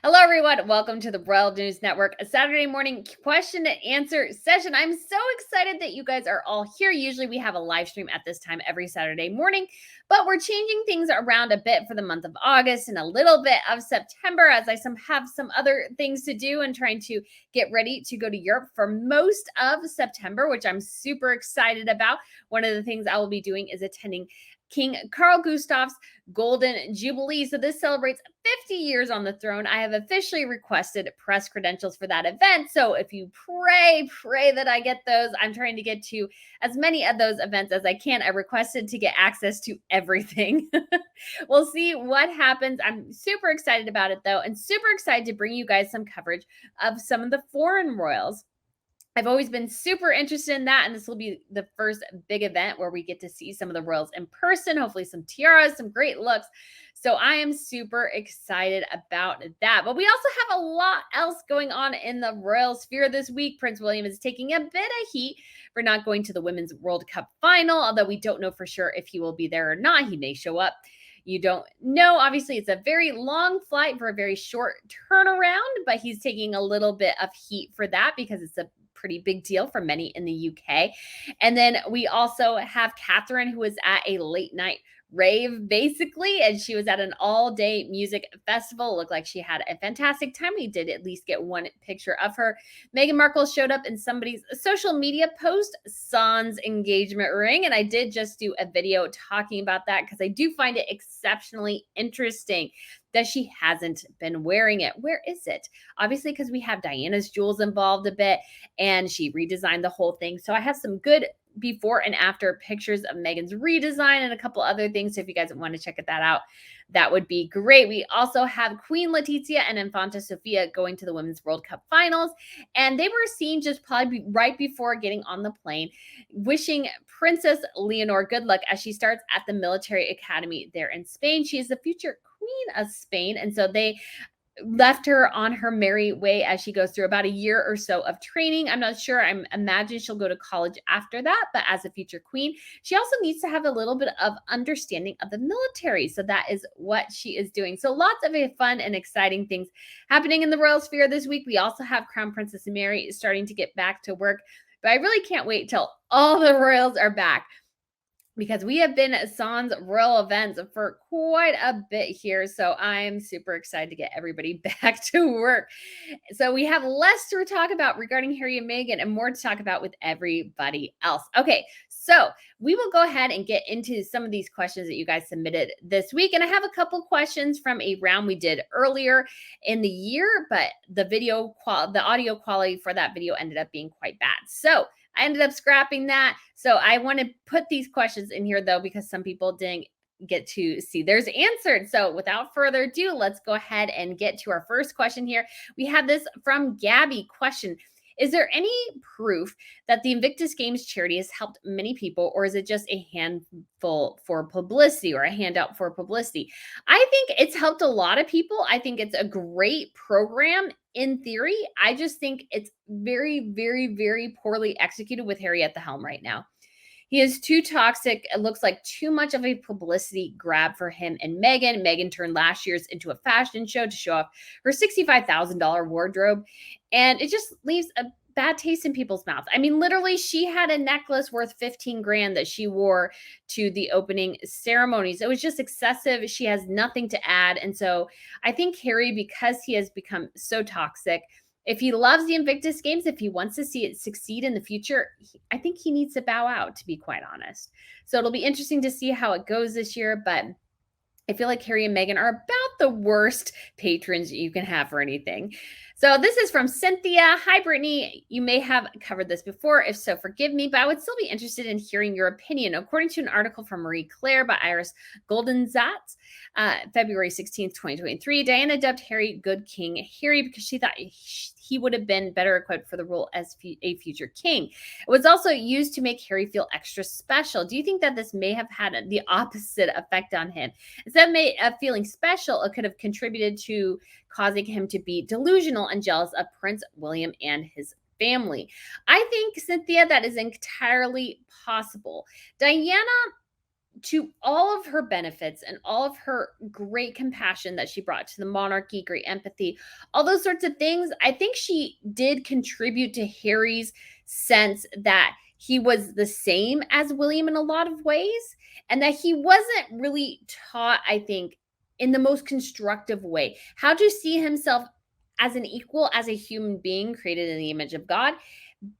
Hello, everyone. Welcome to the Royal News Network, a Saturday morning question and answer session. I'm so excited that you guys are all here. Usually, we have a live stream at this time every Saturday morning, but we're changing things around a bit for the month of August and a little bit of September as I have some other things to do and trying to get ready to go to Europe for most of September, which I'm super excited about. One of the things I will be doing is attending King Carl Gustav's Golden Jubilee. So this celebrates 50 years on the throne. I have officially requested press credentials for that event. So if you pray that I get those. I'm trying to get to as many of those events as I can. I requested to get access to everything. We'll see what happens. I'm super excited about it though, and super excited to bring you guys some coverage of some of the foreign royals. I've always been super interested in that, and this will be the first big event where we get to see some of the royals in person, hopefully some tiaras, some great looks. So I am super excited about that. But we also have a lot else going on in the royal sphere this week. Prince William is taking a bit of heat for not going to the Women's World Cup final, although we don't know for sure if he will be there or not. He may show up. You don't know. Obviously, it's a very long flight for a very short turnaround, but he's taking a little bit of heat for that because it's a pretty big deal for many in the UK. And then we also have Catherine, who was at a late night rave basically, and she was at an all-day music festival. It looked like she had a fantastic time. We did at least get one picture of her. Meghan Markle showed up in somebody's social media post, sans engagement ring, and I did just do a video talking about that because I do find it exceptionally interesting that she hasn't been wearing it. Where is it? Obviously, because we have Diana's jewels involved a bit, and she redesigned the whole thing. So I have some good before and after pictures of Meghan's redesign and a couple other things. So if you guys want to check that out, that would be great. We also have Queen Letizia and Infanta Sofia going to the Women's World Cup finals. And they were seen just probably right before getting on the plane, wishing Princess Leonor good luck as she starts at the military academy there in Spain. She is the future Queen of Spain. And so they left her on her merry way as she goes through about a year or so of training. I'm not sure. I imagine she'll go to college after that, but as a future queen, she also needs to have a little bit of understanding of the military. So that is what she is doing. So lots of fun and exciting things happening in the royal sphere this week. We also have Crown Princess Mary starting to get back to work, but I really can't wait till all the royals are back, because we have been sans royal events for quite a bit here. So I'm super excited to get everybody back to work. So we have less to talk about regarding Harry and Meghan and more to talk about with everybody else. Okay, so we will go ahead and get into some of these questions that you guys submitted this week. And I have a couple questions from a round we did earlier in the year, but the audio quality for that video ended up being quite bad. So I ended up scrapping that. So I want to put these questions in here though, because some people didn't get to see theirs answered. So without further ado, let's go ahead and get to our first question here. We have this from Gabby. Question: is there any proof that the Invictus Games charity has helped many people, or is it just a handful for publicity or a handout for publicity? I think it's helped a lot of people. I think it's a great program in theory. I just think it's very, very, very poorly executed with Harry at the helm right now. He is too toxic. It looks like too much of a publicity grab for him and Meghan. Meghan turned last year's into a fashion show to show off her $65,000 wardrobe. And it just leaves a bad taste in people's mouths. I mean, literally, she had a necklace worth 15 grand that she wore to the opening ceremonies. It was just excessive. She has nothing to add. And so I think Harry, because he has become so toxic, if he loves the Invictus Games, if he wants to see it succeed in the future, I think he needs to bow out, to be quite honest. So it'll be interesting to see how it goes this year, but I feel like Harry and Meghan are about the worst patrons you can have for anything. So this is from Cynthia. Hi, Brittany. You may have covered this before. If so, forgive me, but I would still be interested in hearing your opinion. According to an article from Marie Claire by Iris Goldenzaat, February 16th, 2023, Diana dubbed Harry Good King Harry because she thought he would have been better equipped for the role as a future king. It was also used to make Harry feel extra special. Do you think that this may have had the opposite effect on him? Instead of feeling special, it could have contributed to causing him to be delusional and jealous of Prince William and his family. I think, Cynthia, that is entirely possible. Diana to all of her benefits and all of her great compassion that she brought to the monarchy, great empathy, all those sorts of things, I think she did contribute to Harry's sense that he was the same as William in a lot of ways, and that he wasn't really taught, I think, in the most constructive way, how to see himself as an equal, as a human being created in the image of God,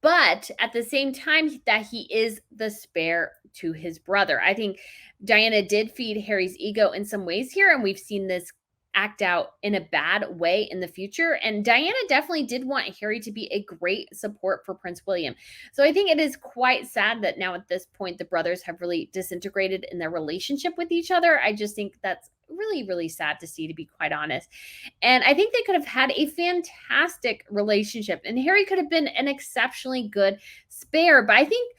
but at the same time that he is the spare to his brother. I think Diana did feed Harry's ego in some ways here, and we've seen this act out in a bad way in the future. And Diana definitely did want Harry to be a great support for Prince William. So I think it is quite sad that now at this point the brothers have really disintegrated in their relationship with each other. I just think that's really, really sad to see, to be quite honest. And I think they could have had a fantastic relationship, and Harry could have been an exceptionally good spare. But I think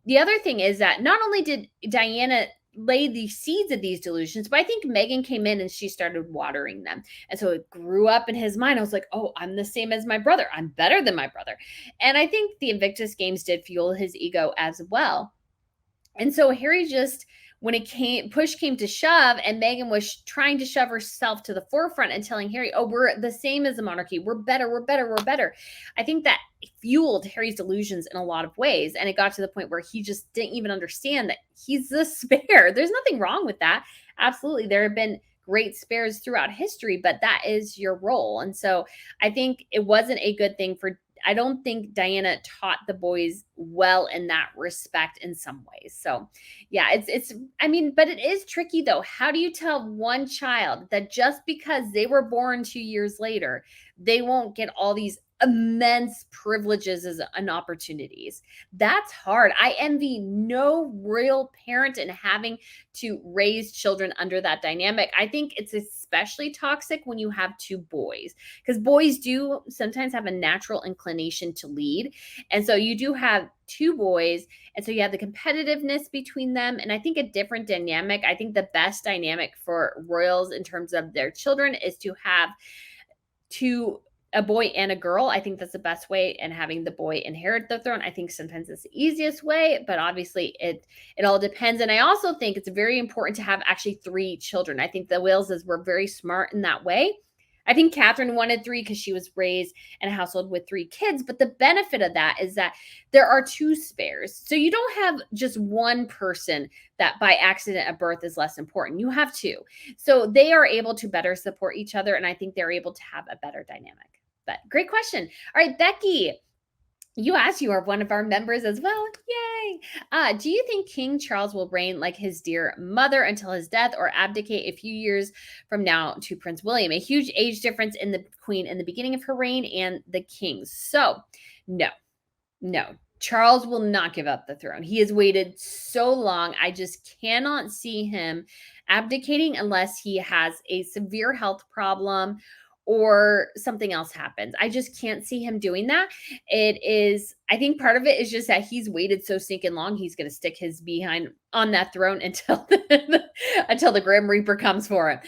the other thing is that not only did Diana lay the seeds of these delusions, but I think Meghan came in and she started watering them. And so it grew up in his mind. I was like, oh, I'm the same as my brother. I'm better than my brother. And I think the Invictus Games did fuel his ego as well. And so Harry just, when push came to shove, and Meghan was trying to shove herself to the forefront and telling Harry, oh, we're the same as the monarchy. We're better, we're better, we're better. I think that fueled Harry's delusions in a lot of ways. And it got to the point where he just didn't even understand that he's the spare. There's nothing wrong with that. Absolutely. There have been great spares throughout history, but that is your role. And so I think it wasn't a good thing for, I don't think Diana taught the boys well in that respect in some ways. So, yeah, I mean, but it is tricky though. How do you tell one child that just because they were born 2 years later, they won't get all these immense privileges and opportunities? That's hard. I envy no real parent in having to raise children under that dynamic. I think it's especially toxic when you have two boys, because boys do sometimes have a natural inclination to lead. And so you do have two boys. And so you have the competitiveness between them. And I think a different dynamic, I think the best dynamic for royals in terms of their children is to have a boy and a girl. I think that's the best way, and having the boy inherit the throne, I think sometimes it's the easiest way, but obviously it all depends. And I also think it's very important to have actually 3 children. I think the Waleses were very smart in that way. I think Catherine wanted 3 because she was raised in a household with 3 kids. But the benefit of that is that there are 2 spares. So you don't have just one person that by accident at birth is less important. You have 2. So they are able to better support each other. And I think they're able to have a better dynamic. But great question. All right, Becky, you asked, you are one of our members as well. Yay. Do you think King Charles will reign like his dear mother until his death, or abdicate a few years from now to Prince William? A huge age difference in the queen in the beginning of her reign and the king. So no. Charles will not give up the throne. He has waited so long. I just cannot see him abdicating unless he has a severe health problem or something else happens. I just can't see him doing that. I think part of it is just that he's waited so stinking long. He's going to stick his behind on that throne until until the Grim Reaper comes for him.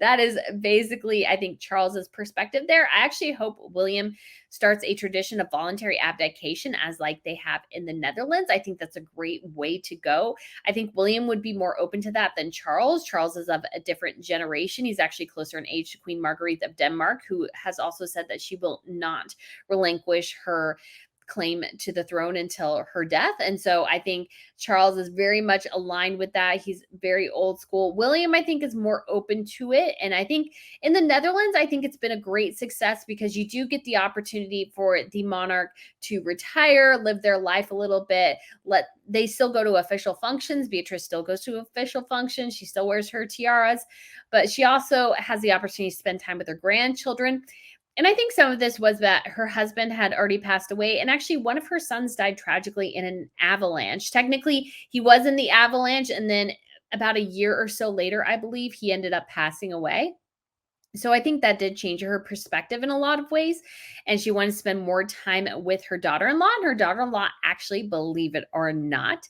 That is basically, I think, Charles's perspective there. I actually hope William starts a tradition of voluntary abdication, as like they have in the Netherlands. I think that's a great way to go. I think William would be more open to that than Charles. Charles is of a different generation. He's actually closer in age to Queen Marguerite of Denmark, who has also said that she will not relinquish her claim to the throne until her death. And so I think Charles is very much aligned with that. He's very old school. William, I think, is more open to it. And I think in the Netherlands, I think it's been a great success because you do get the opportunity for the monarch to retire, live their life a little bit. They still go to official functions. Beatrice still goes to official functions. She still wears her tiaras, but she also has the opportunity to spend time with her grandchildren. And I think some of this was that her husband had already passed away. And actually, one of her sons died tragically in an avalanche. Technically, he was in the avalanche. And then about a year or so later, I believe, he ended up passing away. So I think that did change her perspective in a lot of ways. And she wanted to spend more time with her daughter-in-law. And her daughter-in-law actually, believe it or not,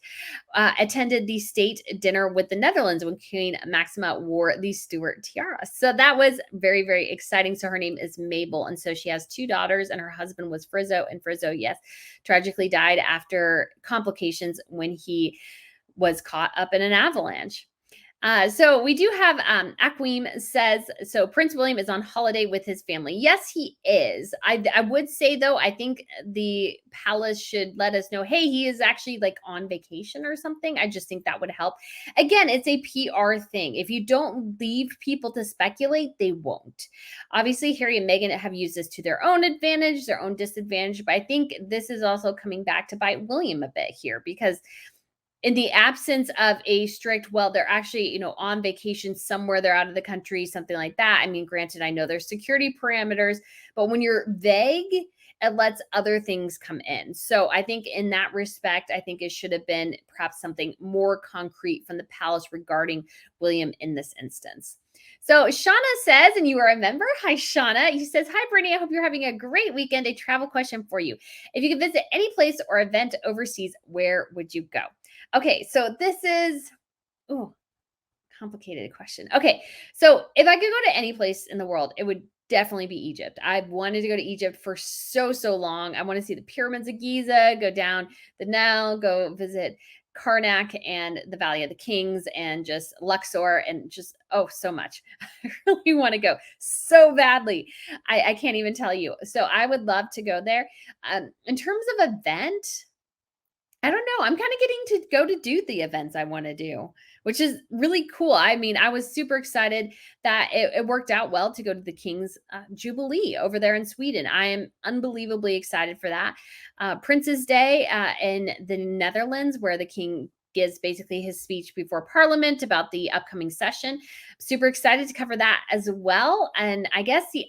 attended the state dinner with the Netherlands when Queen Maxima wore the Stuart tiara. So that was very, very exciting. So her name is Mabel. And so she has 2 daughters, and her husband was Frizzo. And Frizzo, yes, tragically died after complications when he was caught up in an avalanche. So we do have Aquim says, so Prince William is on holiday with his family. Yes, he is. I would say though, I think the palace should let us know, hey, he is actually like on vacation or something. I just think that would help. Again, it's a PR thing. If you don't leave people to speculate, they won't. Obviously, Harry and Meghan have used this to their own advantage, their own disadvantage, but I think this is also coming back to bite William a bit here because in the absence of a strict, well, they're actually, on vacation somewhere, they're out of the country, something like that. I mean, granted, I know there's security parameters, but when you're vague, it lets other things come in. So I think in that respect, I think it should have been perhaps something more concrete from the palace regarding William in this instance. So Shauna says, and you are a member. Hi, Shauna. He says, hi, Brittany. I hope you're having a great weekend. A travel question for you. If you could visit any place or event overseas, where would you go? Okay, so this is complicated question. Okay, so if I could go to any place in the world, it would definitely be Egypt. I've wanted to go to Egypt for so long. I want to see the pyramids of Giza, go down the Nile, go visit Karnak and the Valley of the Kings and just Luxor and just so much. I really want to go so badly. I can't even tell you. So I would love to go there. In terms of event, I don't know. I'm kind of getting to go to do the events I want to do, which is really cool. I mean, I was super excited that it worked out well to go to the King's Jubilee over there in Sweden. I am unbelievably excited for that. Prince's Day in the Netherlands, where the King gives basically his speech before Parliament about the upcoming session. Super excited to cover that as well. And I guess the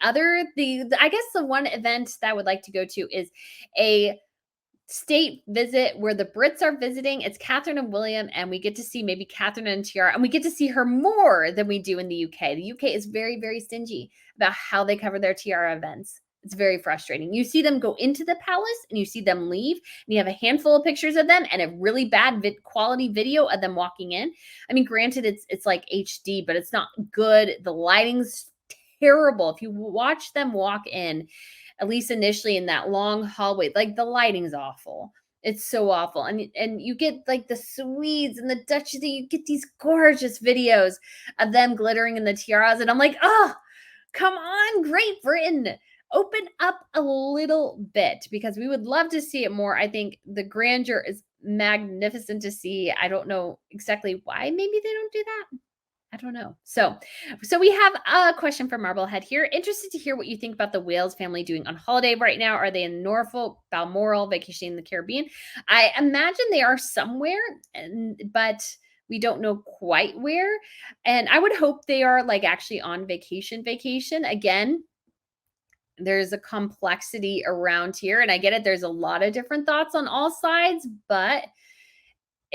one event that I would like to go to is a state visit where the Brits are visiting. It's Catherine and William, and we get to see maybe Catherine and Tiara, and we get to see her more than we do in the UK. The UK is very, very stingy about how they cover their Tiara events. It's very frustrating. You see them go into the palace and you see them leave, and you have a handful of pictures of them and a really bad quality video of them walking in. I mean, granted, it's like HD, but it's not good. The lighting's terrible. If you watch them walk in, at least initially in that long hallway, like the lighting's awful. It's so awful. And you get like the Swedes and the Dutch, you get these gorgeous videos of them glittering in the tiaras. And I'm like, oh, come on, Great Britain. Open up a little bit because we would love to see it more. I think the grandeur is magnificent to see. I don't know exactly why maybe they don't do that. I don't know. So we have a question from Marblehead here. Interested to hear what you think about the Wales family doing on holiday right now. Are they in Norfolk, Balmoral, vacationing in the Caribbean? I imagine they are somewhere, but we don't know quite where. And I would hope they are like actually on vacation. Again, there's a complexity around here, and I get it. There's a lot of different thoughts on all sides, but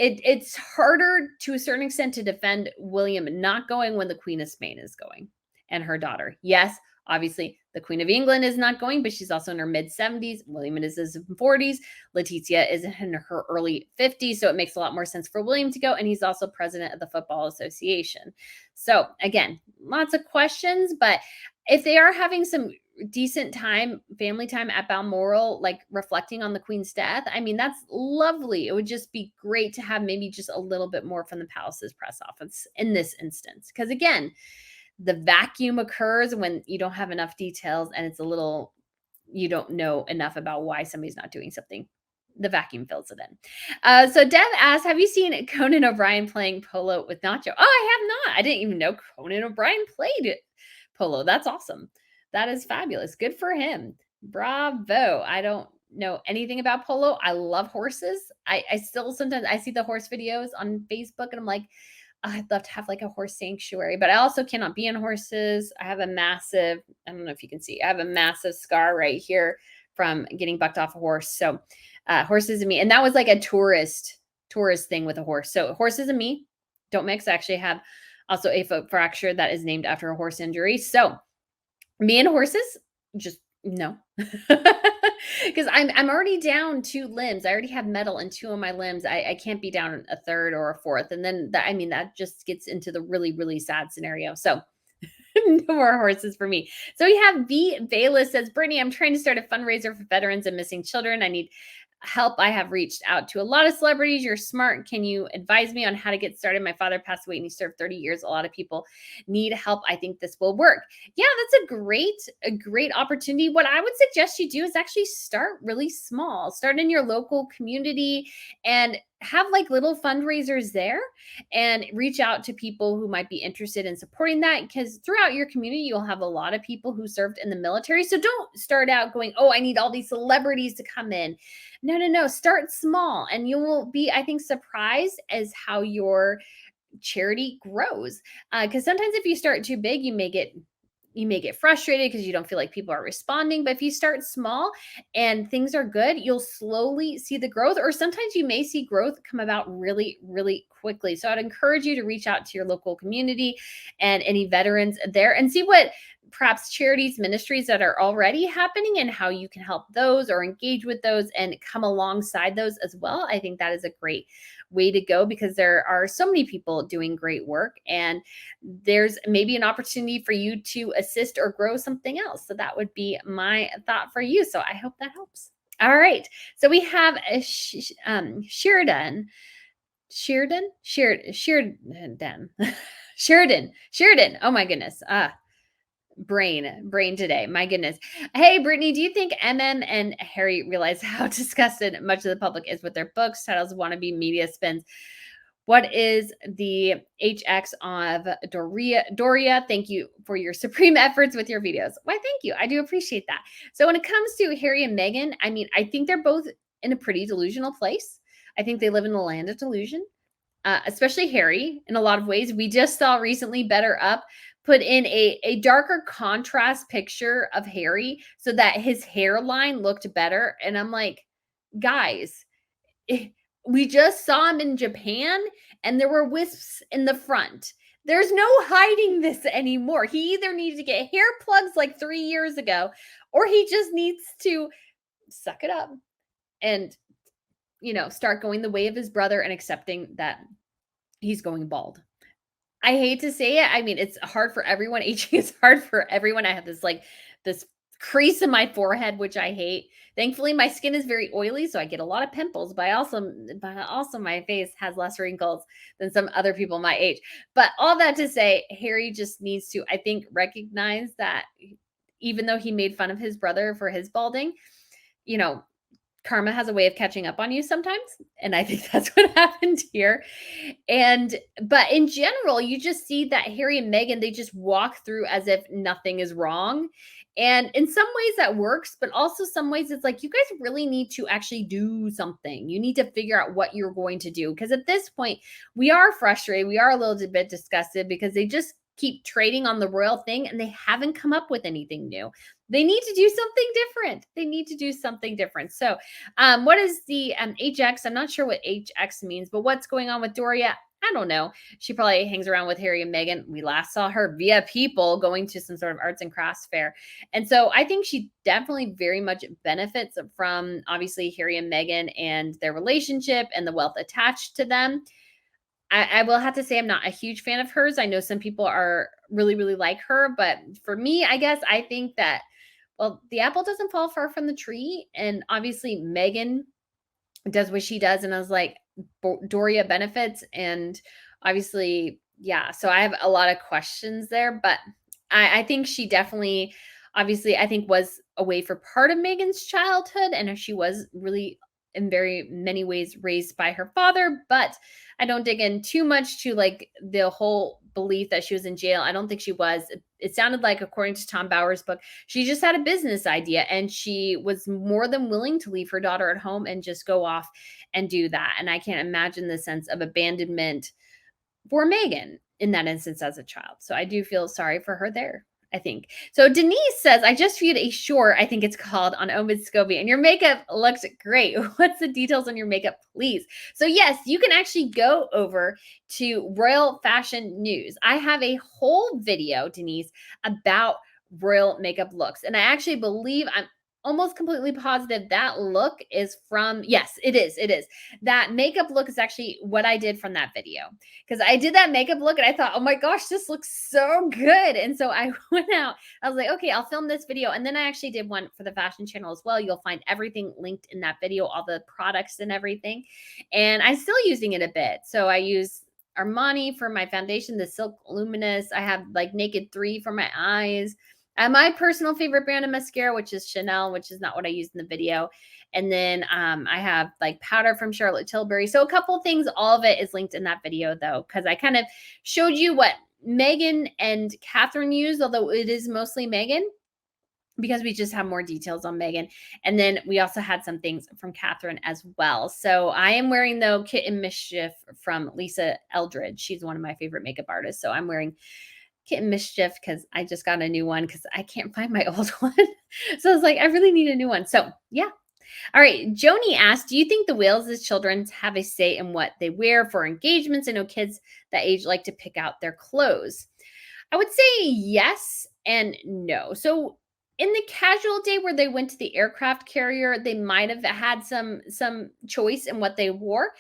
it's harder to a certain extent to defend William not going when the Queen of Spain is going and her daughter. Yes, obviously the Queen of England is not going, but she's also in her mid-70s. William is in his 40s. Letizia is in her early 50s, so it makes a lot more sense for William to go, and he's also president of the Football Association. So again, lots of questions, but if they are having some decent time, family time at Balmoral, like reflecting on the Queen's death, I mean, that's lovely. It would just be great to have maybe just a little bit more from the palace's press office in this instance. Because again, the vacuum occurs when you don't have enough details and you don't know enough about why somebody's not doing something. The vacuum fills it in. So Dev asks, have you seen Conan O'Brien playing polo with Nacho? Oh, I have not. I didn't even know Conan O'Brien played polo. That's awesome. That is fabulous. Good for him. Bravo. I don't know anything about polo. I love horses. I still sometimes I see the horse videos on Facebook and I'm like, I'd love to have like a horse sanctuary, but I also cannot be on horses. I have a massive, I don't know if you can see, I have a massive scar right here from getting bucked off a horse. So horses and me, and that was like a tourist thing with a horse. So horses and me don't mix. I actually have also a foot fracture that is named after a horse injury. So me and horses, just no. Because I'm already down 2 limbs. I already have metal in 2 of my limbs. I can't be down a third or a fourth. And then that just gets into the really, really sad scenario. So no more horses for me. So we have V. Bayless says, Brittany, I'm trying to start a fundraiser for veterans and missing children. I need help. I have reached out to a lot of celebrities. You're smart. Can you advise me on how to get started? My father passed away and he served 30 years. A lot of people need help. I think this will work. Yeah, that's a great opportunity. What I would suggest you do is actually start really small. Start in your local community and have like little fundraisers there and reach out to people who might be interested in supporting that, because throughout your community you'll have a lot of people who served in the military. So don't start out going, "Oh, I need all these celebrities to come in." No, no, no. Start small and you will be, I think, surprised as how your charity grows. Because sometimes if you start too big, you may get frustrated because you don't feel like people are responding. But if you start small and things are good, you'll slowly see the growth, or sometimes you may see growth come about really, really quickly. So I'd encourage you to reach out to your local community and any veterans there and see what perhaps charities, ministries that are already happening and how you can help those or engage with those and come alongside those as well. I think that is a great way to go because there are so many people doing great work, and there's maybe an opportunity for you to assist or grow something else. So that would be my thought for you. So I hope that helps. All right. So we have a Sheridan. Sheridan. Sheridan. Oh my goodness. Brain today. My goodness. Hey, Brittany, do you think MM and Harry realize how disgusted much of the public is with their books, titles, wannabe media spins? What is the HX of Doria? Thank you for your supreme efforts with your videos. Why, thank you. I do appreciate that. So when it comes to Harry and Meghan, I mean, I think they're both in a pretty delusional place. I think they live in a land of delusion, especially Harry in a lot of ways. We just saw recently Better Up put in a darker contrast picture of Harry so that his hairline looked better. And I'm like, guys, we just saw him in Japan and there were wisps in the front. There's no hiding this anymore. He either needs to get hair plugs like 3 years ago, or he just needs to suck it up and, start going the way of his brother and accepting that he's going bald. I hate to say it. I mean, it's hard for everyone. Aging is hard for everyone. I have this crease in my forehead, which I hate. Thankfully, my skin is very oily, so I get a lot of pimples. But also my face has less wrinkles than some other people my age. But all that to say, Harry just needs to, I think, recognize that even though he made fun of his brother for his balding, you know, karma has a way of catching up on you sometimes, and I think that's what happened here. But in general, you just see that Harry and Meghan, they just walk through as if nothing is wrong. And in some ways that works, but also some ways it's like you guys really need to actually do something. You need to figure out what you're going to do, because at this point we are frustrated, we are a little bit disgusted because they just keep trading on the royal thing and they haven't come up with anything new. They need to do something different. They need to do something different. So what is the HX? I'm not sure what HX means, but what's going on with Doria? I don't know. She probably hangs around with Harry and Meghan. We last saw her via People going to some sort of arts and crafts fair. And so I think she definitely very much benefits from obviously Harry and Meghan and their relationship and the wealth attached to them. I will have to say I'm not a huge fan of hers. I know some people are really, really like her, but for me, I guess I think that, well, the apple doesn't fall far from the tree. And obviously, Meghan does what she does. And I was like, Doria benefits. And obviously, yeah. So I have a lot of questions there, but I think she definitely, obviously, I think was away for part of Megan's childhood. And she was really, in very many ways, raised by her father. But I don't dig in too much to like the whole belief that she was in jail. I don't think she was. It sounded like, according to Tom Bauer's book, she just had a business idea and she was more than willing to leave her daughter at home and just go off and do that. And I can't imagine the sense of abandonment for Megan in that instance as a child. So I do feel sorry for her there, I think. So Denise says, I just viewed a short, I think it's called, on Omid Scobie, and your makeup looks great. What's the details on your makeup, please? So yes, you can actually go over to Royal Fashion News. I have a whole video, Denise, about royal makeup looks. And I actually believe I'm almost completely positive that look is from, yes, it is. It is. That makeup look is actually what I did from that video. Because I did that makeup look and I thought, oh my gosh, this looks so good. And so I went out, I was like, okay, I'll film this video. And then I actually did one for the fashion channel as well. You'll find everything linked in that video, all the products and everything. And I'm still using it a bit. So I use Armani for my foundation, the Silk Luminous. I have like Naked 3 for my eyes. My personal favorite brand of mascara, which is Chanel, which is not what I used in the video. And then I have like powder from Charlotte Tilbury. So a couple things, all of it is linked in that video though, because I kind of showed you what Meghan and Catherine used, although it is mostly Meghan, because we just have more details on Meghan. And then we also had some things from Catherine as well. So I am wearing, though, Kitten Mischief from Lisa Eldridge. She's one of my favorite makeup artists. So I'm wearing Kitten Mischief because I just got a new one because I can't find my old one. So I was like, I really need a new one. So yeah. All right. Joni asked, do you think the Wales' children have a say in what they wear for engagements? I know kids that age like to pick out their clothes. I would say yes and no. So in the casual day where they went to the aircraft carrier, they might have had some choice in what they wore.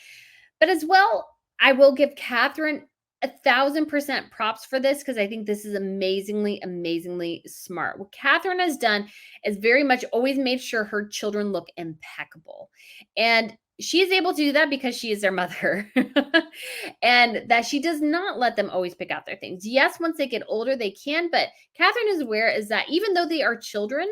But as well, I will give Catherine 1,000% props for this because I think this is amazingly, amazingly smart. What Catherine has done is very much always made sure her children look impeccable. And she is able to do that because she is their mother and that she does not let them always pick out their things. Yes, once they get older, they can, but Catherine is aware is that even though they are children,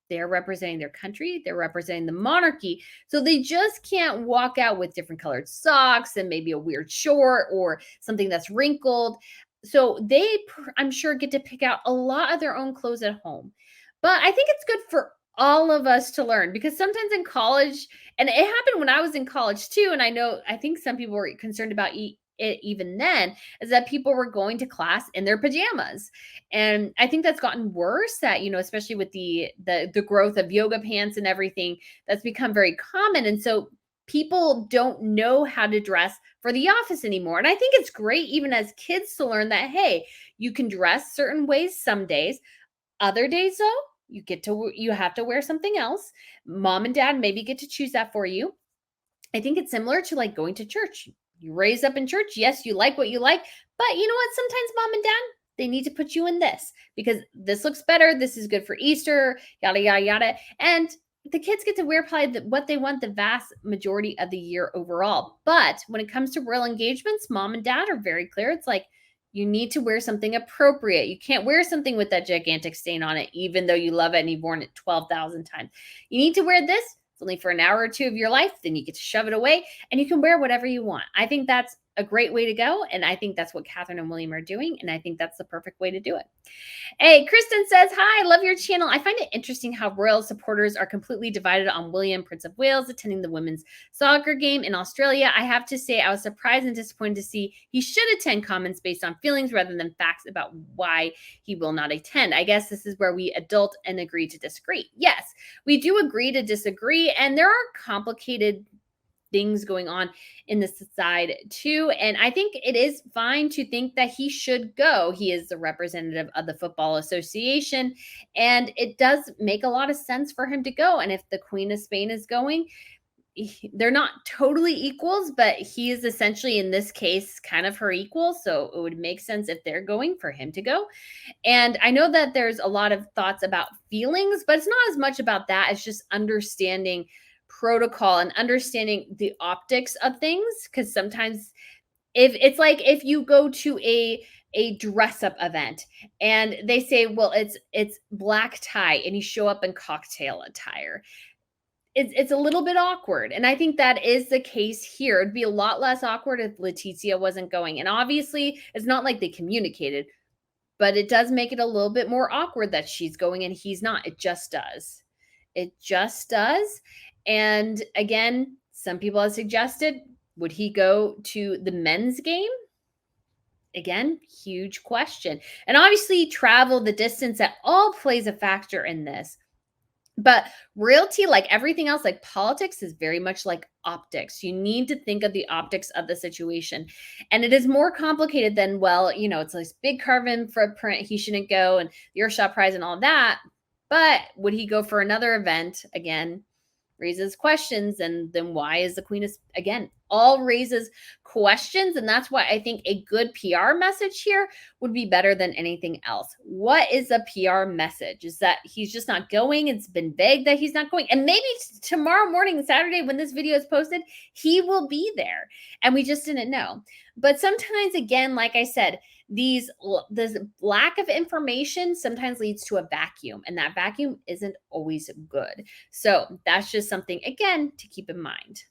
they're representing their country, they're representing the monarchy. So they just can't walk out with different colored socks and maybe a weird short or something that's wrinkled. So they, I'm sure, get to pick out a lot of their own clothes at home. But I think it's good for all of us to learn because sometimes in college, and it happened when I was in college too, and I think some people were concerned about it even then, is that people were going to class in their pajamas. And I think that's gotten worse, that, especially with the growth of yoga pants and everything, that's become very common. And so people don't know how to dress for the office anymore. And I think it's great even as kids to learn that, hey, you can dress certain ways some days. Other days though, you have to wear something else. Mom and dad maybe get to choose that for you. I think it's similar to like going to church. You raised up in church. Yes, you like what you like, but you know what? Sometimes mom and dad, they need to put you in this because this looks better. This is good for Easter, yada, yada, yada. And the kids get to wear probably what they want the vast majority of the year overall. But when it comes to royal engagements, mom and dad are very clear. It's like, you need to wear something appropriate. You can't wear something with that gigantic stain on it, even though you love it and you've worn it 12,000 times. You need to wear this. It's only for an hour or two of your life. Then you get to shove it away and you can wear whatever you want. I think that's a great way to go. And I think that's what Catherine and William are doing. And I think that's the perfect way to do it. Hey, Kristen says, hi, love your channel. I find it interesting how royal supporters are completely divided on William, Prince of Wales, attending the women's soccer game in Australia. I have to say, I was surprised and disappointed to see he should attend, comments based on feelings rather than facts about why he will not attend. I guess this is where we adult and agree to disagree. Yes, we do agree to disagree. And there are complicated things going on in this side too. And I think it is fine to think that he should go. He is the representative of the Football Association, and it does make a lot of sense for him to go. And if the Queen of Spain is going, they're not totally equals, but he is essentially in this case kind of her equal. So it would make sense if they're going for him to go. And I know that there's a lot of thoughts about feelings, but it's not as much about that. It's just understanding protocol and understanding the optics of things, because sometimes if you go to a dress up event and they say, well, it's black tie and you show up in cocktail attire, it's a little bit awkward. And I think that is the case here. It'd be a lot less awkward if Letitia wasn't going. And obviously it's not like they communicated, but it does make it a little bit more awkward that she's going and he's not. It just does. It just does. And again, some people have suggested, would he go to the men's game? Again, huge question. And obviously, travel, the distance, that all plays a factor in this. But realty, like everything else, like politics, is very much like optics. You need to think of the optics of the situation. And it is more complicated than, well, it's this big carbon footprint. He shouldn't go, and the Earthshot Prize and all that. But would he go for another event again? Raises questions. And then why is the queen again, all raises questions. And that's why I think a good PR message here would be better than anything else. What is a PR message? Is that he's just not going? It's been vague that he's not going. And maybe tomorrow morning, Saturday, when this video is posted, he will be there. And we just didn't know. But sometimes, again, like I said, this lack of information sometimes leads to a vacuum, and that vacuum isn't always good. So that's just something, again, to keep in mind.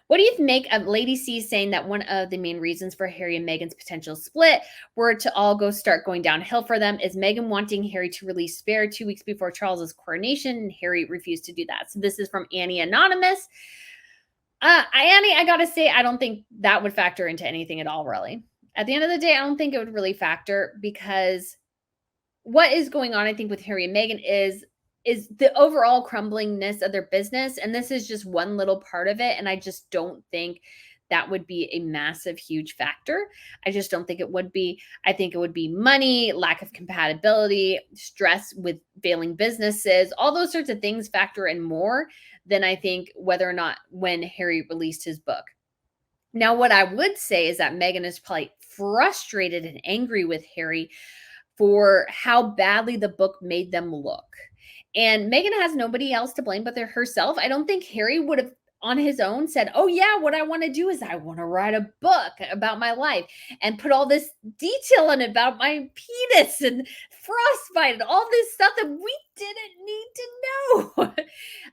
What do you make of Lady C saying that one of the main reasons for Harry and Meghan's potential split were to all start going downhill for them is Meghan wanting Harry to release Spare 2 weeks before Charles's coronation, and Harry refused to do that. So this is from Annie Anonymous. Annie, I gotta say, I don't think that would factor into anything at all, really. At the end of the day, I don't think it would really factor, because what is going on, I think, with Harry and Meghan is the overall crumblingness of their business. And this is just one little part of it. And I just don't think that would be a massive, huge factor. I just don't think it would be. I think it would be money, lack of compatibility, stress with failing businesses, all those sorts of things factor in more than I think whether or not when Harry released his book. Now, what I would say is that Meghan is probably frustrated and angry with Harry for how badly the book made them look. And Meghan has nobody else to blame but herself. I don't think Harry would have on his own said, "Oh yeah, what I want to do is I want to write a book about my life and put all this detail in it about my penis and frostbite and all this stuff that we didn't need to know."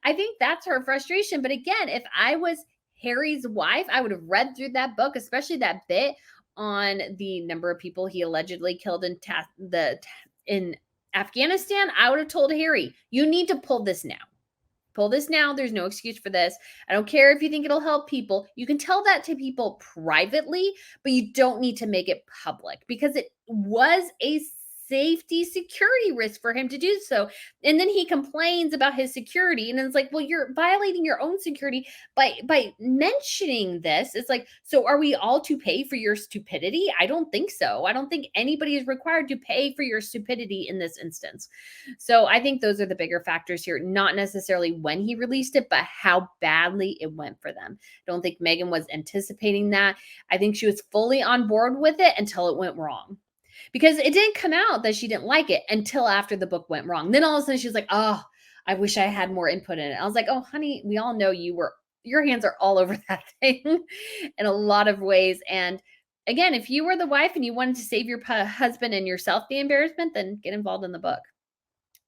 I think that's her frustration. But again, if I was Harry's wife, I would have read through that book, especially that bit on the number of people he allegedly killed in Afghanistan. I would have told Harry, "You need to pull this now. Pull this now. There's no excuse for this. I don't care if you think it'll help people. You can tell that to people privately, but you don't need to make it public," because it was a safety security risk for him to do so. And then he complains about his security, and it's like, well, you're violating your own security by mentioning this. It's like, so are we all to pay for your stupidity? I don't think so. I don't think anybody is required to pay for your stupidity in this instance. So I think those are the bigger factors here, not necessarily when he released it, but how badly it went for them. I don't think Meghan was anticipating that. I think she was fully on board with it until it went wrong. Because it didn't come out that she didn't like it until after the book went wrong. Then all of a sudden she's like, "Oh, I wish I had more input in it." I was like, "Oh, honey, we all know your hands are all over that thing in a lot of ways." And again, if you were the wife and you wanted to save your husband and yourself the embarrassment, then get involved in the book.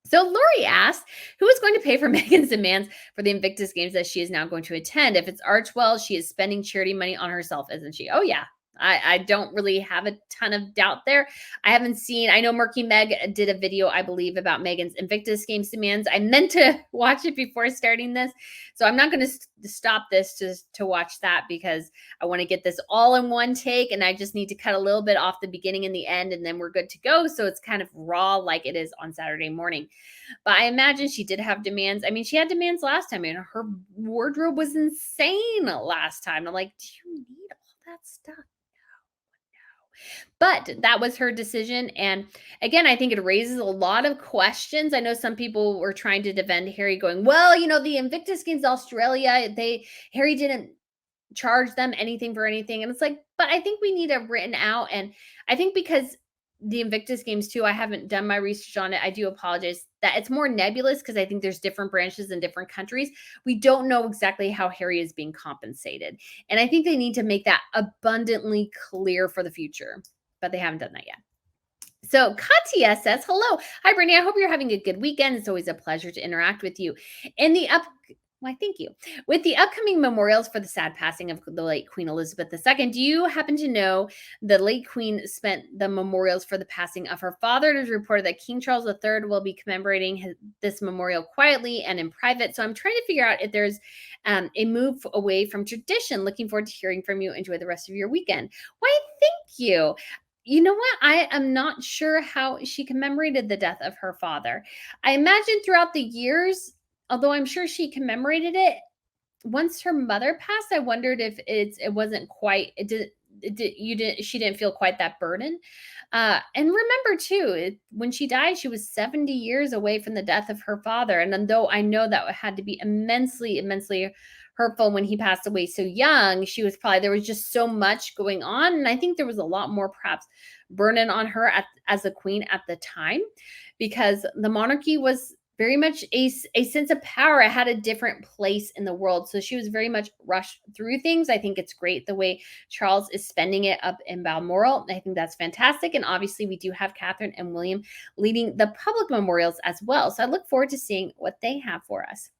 So Lori asked, who is going to pay for Meghan's demands for the Invictus Games that she is now going to attend? If it's Archwell, she is spending charity money on herself, isn't she? Oh, yeah. I don't really have a ton of doubt there. I know Murky Meg did a video, I believe, about Meghan's Invictus Games demands. I meant to watch it before starting this. So I'm not going to stop this to watch that, because I want to get this all in one take. And I just need to cut a little bit off the beginning and the end, and then we're good to go. So it's kind of raw like it is on Saturday morning. But I imagine she did have demands. I mean, she had demands last time, and her wardrobe was insane last time. I'm like, do you need all that stuff? But that was her decision. And again, I think it raises a lot of questions. I know some people were trying to defend Harry, going, well, the Invictus Games Australia, Harry didn't charge them anything for anything. And it's like, but I think we need it written out. And I think because the Invictus Games too, I haven't done my research on it. I do apologize that it's more nebulous, because I think there's different branches in different countries. We don't know exactly how Harry is being compensated. And I think they need to make that abundantly clear for the future, but they haven't done that yet. So Katya says, hello. Hi, Brittany. I hope you're having a good weekend. It's always a pleasure to interact with you. Why, thank you. With the upcoming memorials for the sad passing of the late Queen Elizabeth II, do you happen to know the late Queen spent the memorials for the passing of her father? It is reported that King Charles III will be commemorating this memorial quietly and in private. So I'm trying to figure out if there's a move away from tradition. Looking forward to hearing from you. Enjoy the rest of your weekend. Why, thank you. You know what? I am not sure how she commemorated the death of her father. I imagine throughout the years, although I'm sure she commemorated it, once her mother passed, I wondered if it wasn't quite, she didn't feel quite that burden. And remember too, when she died, she was 70 years away from the death of her father. And then though I know that had to be immensely, immensely hurtful when he passed away so young, she was probably, there was just so much going on. And I think there was a lot more perhaps burden on her as a queen at the time, because the monarchy was very much a sense of power. It had a different place in the world. So she was very much rushed through things. I think it's great the way Charles is spending it up in Balmoral. I think that's fantastic. And obviously, we do have Catherine and William leading the public memorials as well. So I look forward to seeing what they have for us.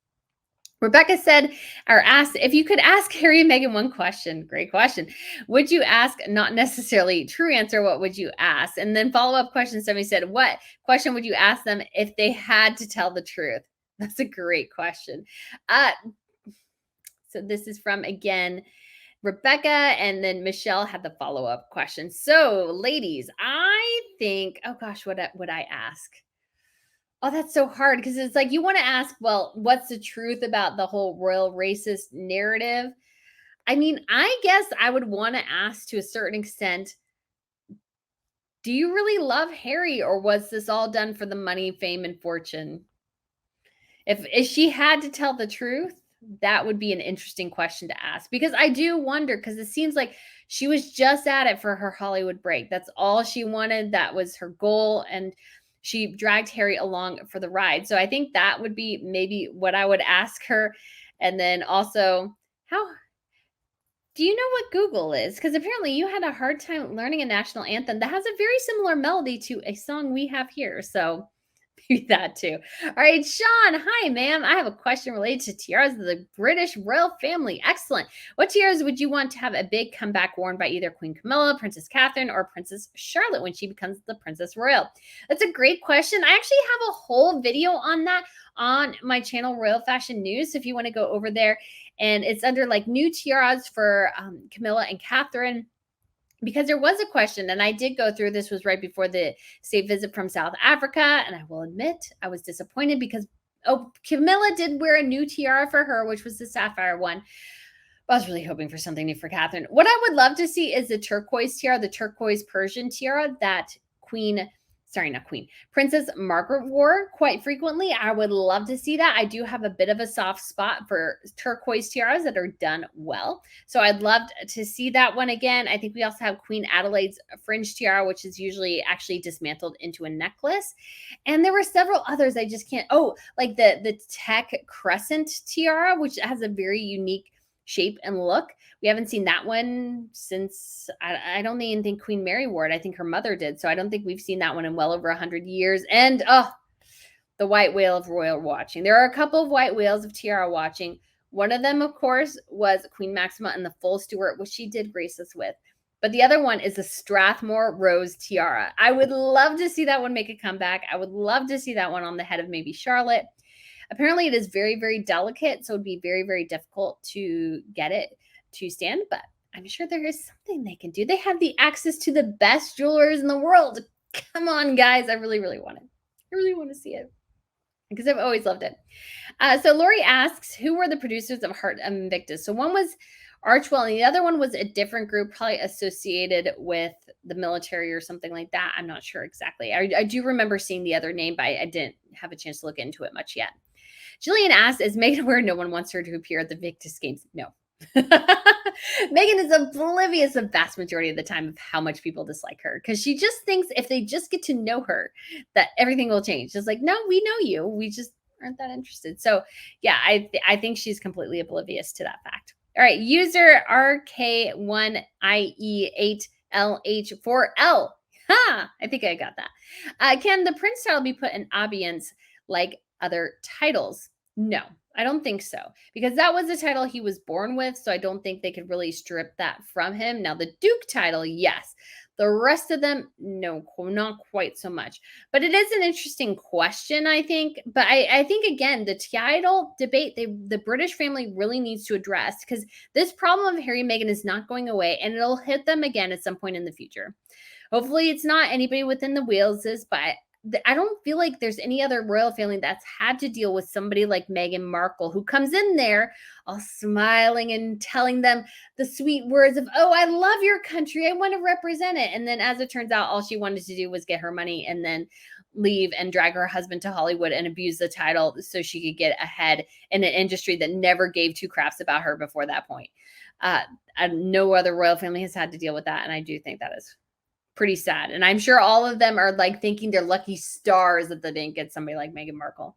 Rebecca said, or asked, if you could ask Harry and Meghan one question, great question. Would you ask, not necessarily true answer, what would you ask? And then follow-up question, somebody said, what question would you ask them if they had to tell the truth? That's a great question. So this is from, again, Rebecca, and then Michelle had the follow-up question. So ladies, I think, oh gosh, what would I ask? Oh, that's so hard because it's like you want to ask, well, what's the truth about the whole royal racist narrative? I mean, I guess I would want to ask to a certain extent, do you really love Harry, or was this all done for the money, fame, and fortune? If she had to tell the truth, that would be an interesting question to ask, because I do wonder, because it seems like she was just at it for her Hollywood break. That's all she wanted. That was her goal. And she dragged Harry along for the ride. So I think that would be maybe what I would ask her. And then also, how do you know what Google is? Because apparently you had a hard time learning a national anthem that has a very similar melody to a song we have here. So maybe that too. All right, Sean. Hi, ma'am. I have a question related to tiaras of the British royal family. Excellent. What tiaras would you want to have a big comeback worn by either Queen Camilla, Princess Catherine, or Princess Charlotte when she becomes the Princess Royal? That's a great question. I actually have a whole video on that on my channel, Royal Fashion News. So if you want to go over there, and it's under like new tiaras for Camilla and Catherine, because there was a question, and I did go through, this was right before the state visit from South Africa, and I will admit I was disappointed because Camilla did wear a new tiara for her, which was the sapphire one. But I was really hoping for something new for Catherine. What I would love to see is the turquoise tiara, the turquoise Persian tiara that Princess Margaret wore quite frequently. I would love to see that. I do have a bit of a soft spot for turquoise tiaras that are done well. So I'd love to see that one again. I think we also have Queen Adelaide's fringe tiara, which is usually actually dismantled into a necklace. And there were several others I just can't. Oh, like the tech crescent tiara, which has a very unique shape and look. We haven't seen that one since, I don't even think Queen Mary wore it. I think her mother did. So I don't think we've seen that one in well over 100 years. And the white whale of royal watching. There are a couple of white whales of tiara watching. One of them, of course, was Queen Maxima and the full Stuart, which she did grace us with. But the other one is a Strathmore rose tiara. I would love to see that one make a comeback. I would love to see that one on the head of maybe Charlotte. Apparently, it is very, very delicate, so it'd be very, very difficult to get it to stand, but I'm sure there is something they can do. They have the access to the best jewelers in the world. Come on, guys. I really, really want it. I really want to see it because I've always loved it. So Lori asks, who were the producers of Heart of Invictus? So one was Archwell, and the other one was a different group, probably associated with the military or something like that. I'm not sure exactly. I do remember seeing the other name, but I didn't have a chance to look into it much yet. Jillian asks, is Meghan aware no one wants her to appear at the Invictus Games? No. Meghan is oblivious the vast majority of the time of how much people dislike her, because she just thinks if they just get to know her, that everything will change. Just like, no, we know you. We just aren't that interested. So yeah, I think she's completely oblivious to that fact. All right, user RK1IE8LH4L. Ha! I think I got that. Can the prince title be put in abeyance like other titles? No, I don't think so, because that was the title he was born with. So I don't think they could really strip that from him. Now, the Duke title, yes. The rest of them, no, not quite so much. But it is an interesting question, I think. But I think, again, the title debate, the British family really needs to address, because this problem of Harry and Meghan is not going away, and it'll hit them again at some point in the future. Hopefully, it's not anybody within the Waleses, but I don't feel like there's any other royal family that's had to deal with somebody like Meghan Markle, who comes in there all smiling and telling them the sweet words of, oh, I love your country, I want to represent it. And then as it turns out, all she wanted to do was get her money and then leave and drag her husband to Hollywood and abuse the title so she could get ahead in an industry that never gave two craps about her before that point. Uh, no other royal family has had to deal with that. And I do think that is pretty sad. And I'm sure all of them are like thinking they're lucky stars that they didn't get somebody like Meghan Markle.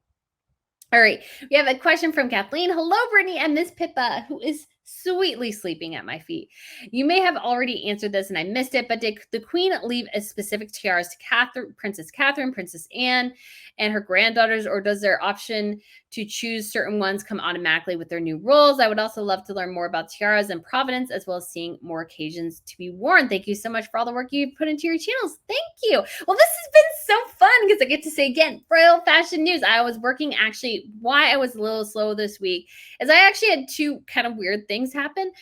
All right. We have a question from Kathleen. Hello, Brittany and Miss Pippa, who is sweetly sleeping at my feet. You may have already answered this and I missed it, but did the Queen leave a specific tiaras to Princess Catherine, Princess Anne, and her granddaughters, or does their option to choose certain ones come automatically with their new roles? I would also love to learn more about tiaras and provenance, as well as seeing more occasions to be worn. Thank you so much for all the work you put into your channels. Thank you. Well, this has been so fun because I get to say again, royal fashion news. I was working actually, why I was a little slow this week is I actually had two kind of weird things happen.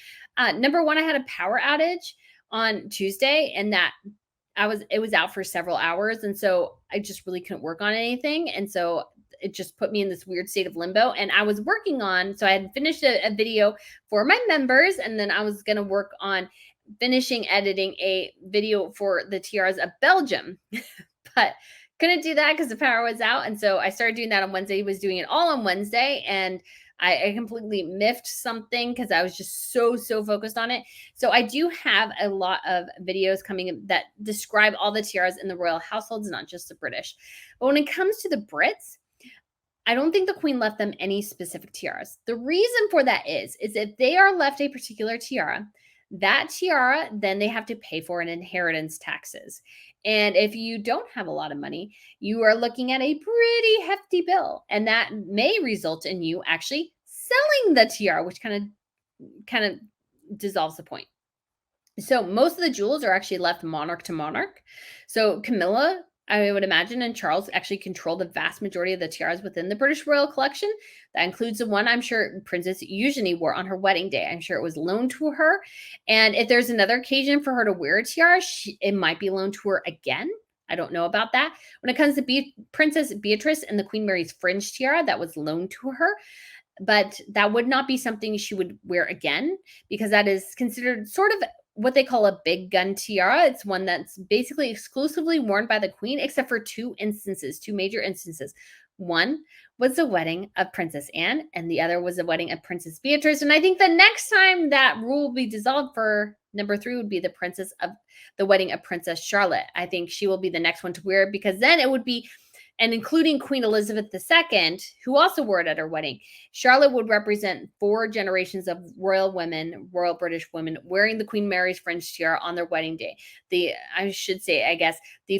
Number one, I had a power outage on Tuesday, and that it was out for several hours. And so I just really couldn't work on anything. And so it just put me in this weird state of limbo. And I was working on, so I had finished a video for my members, and then I was going to work on finishing editing a video for the tiaras of Belgium, but couldn't do that because the power was out. And so I started doing that on Wednesday, was doing it all on Wednesday. And I completely miffed something because I was just so focused on it. So I do have a lot of videos coming that describe all the tiaras in the royal households, not just the British. But when it comes to the Brits, I don't think the Queen left them any specific tiaras. The reason for that is if they are left a particular tiara, that tiara, then they have to pay for an inheritance taxes. And if you don't have a lot of money, you are looking at a pretty hefty bill. And that may result in you actually selling the tiara, which kind of dissolves the point. So most of the jewels are actually left monarch to monarch. So Camilla, I would imagine, and Charles actually control the vast majority of the tiaras within the British royal collection. That includes the one I'm sure Princess Eugenie wore on her wedding day. I'm sure it was loaned to her. And if there's another occasion for her to wear a tiara, it might be loaned to her again. I don't know about that. When it comes to Princess Beatrice and the Queen Mary's fringe tiara, that was loaned to her. But that would not be something she would wear again, because that is considered sort of what they call a big gun tiara. It's one that's basically exclusively worn by the Queen, except for two major instances. One was the wedding of Princess Anne, and the other was the wedding of Princess Beatrice. And I think the next time that rule will be dissolved for number 3 would be the wedding of Princess Charlotte. I think she will be the next one to wear it, because then it would be, and including Queen Elizabeth II, who also wore it at her wedding, Charlotte would represent 4 generations of royal British women wearing the Queen Mary's fringe tiara on their wedding day. The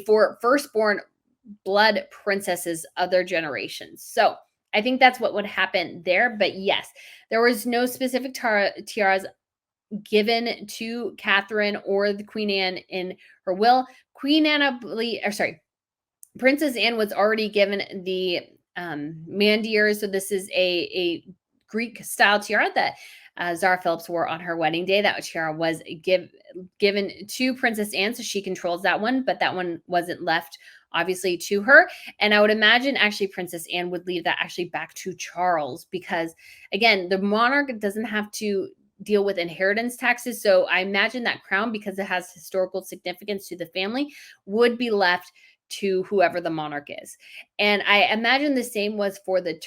4 firstborn blood princesses of their generations. So I think that's what would happen there. But yes, there was no specific tiaras given to Catherine or the Queen Anne in her will. Princess Anne was already given the mandiers. So this is a Greek style tiara that Zara Phillips wore on her wedding day. That tiara was given to Princess Anne, so she controls that one, but that one wasn't left obviously to her. And I would imagine actually Princess Anne would leave that actually back to Charles, because again, the monarch doesn't have to deal with inheritance taxes. So I imagine that crown, because it has historical significance to the family, would be left to whoever the monarch is. And I imagine the same was for the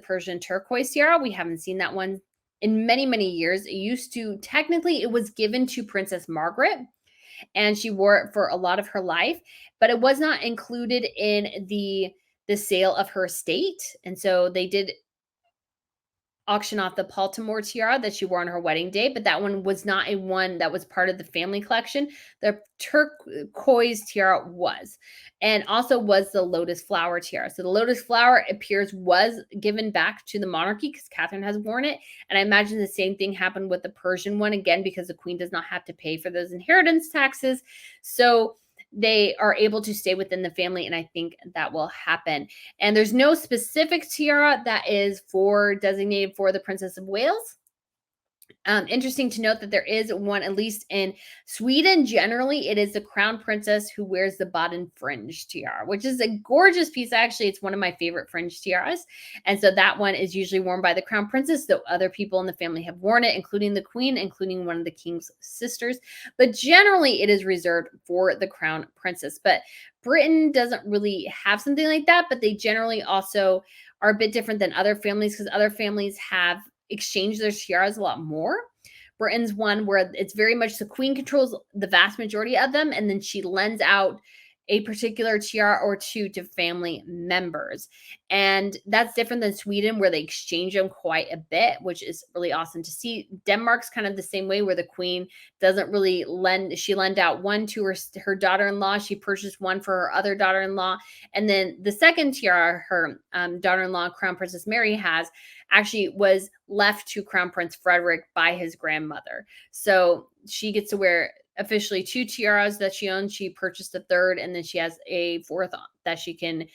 Persian turquoise tiara. We haven't seen that one in many years. It was given to Princess Margaret, and she wore it for a lot of her life, but it was not included in the sale of her estate. And so they did auction off the Baltimore tiara that she wore on her wedding day, but that one was not a one that was part of the family collection. The turquoise tiara was, and also was the lotus flower tiara. So the lotus flower was given back to the monarchy because Catherine has worn it. And I imagine the same thing happened with the Persian one, again, because the Queen does not have to pay for those inheritance taxes. So they are able to stay within the family, and I think that will happen. And there's no specific tiara that is designated for the Princess of Wales. Interesting to note that there is one, at least in Sweden, generally, it is the crown princess who wears the button fringe tiara, which is a gorgeous piece. Actually, it's one of my favorite fringe tiaras. And so that one is usually worn by the crown princess, though other people in the family have worn it, including the queen, including one of the king's sisters. But generally, it is reserved for the crown princess. But Britain doesn't really have something like that, but they generally also are a bit different than other families because other families have exchange their tiaras a lot more. Britain's one where it's very much the queen controls the vast majority of them, and then she lends out a particular tiara or two to family members. And that's different than Sweden, where they exchange them quite a bit, which is really awesome to see. Denmark's kind of the same way, where the queen doesn't really she lent out one to her daughter-in-law. She purchased one for her other daughter-in-law. And then the second tiara her daughter-in-law, Crown Princess Mary, has actually was left to Crown Prince Frederick by his grandmother. So she gets to wear officially two tiaras that she owns. She purchased a third, and then she has a fourth that she can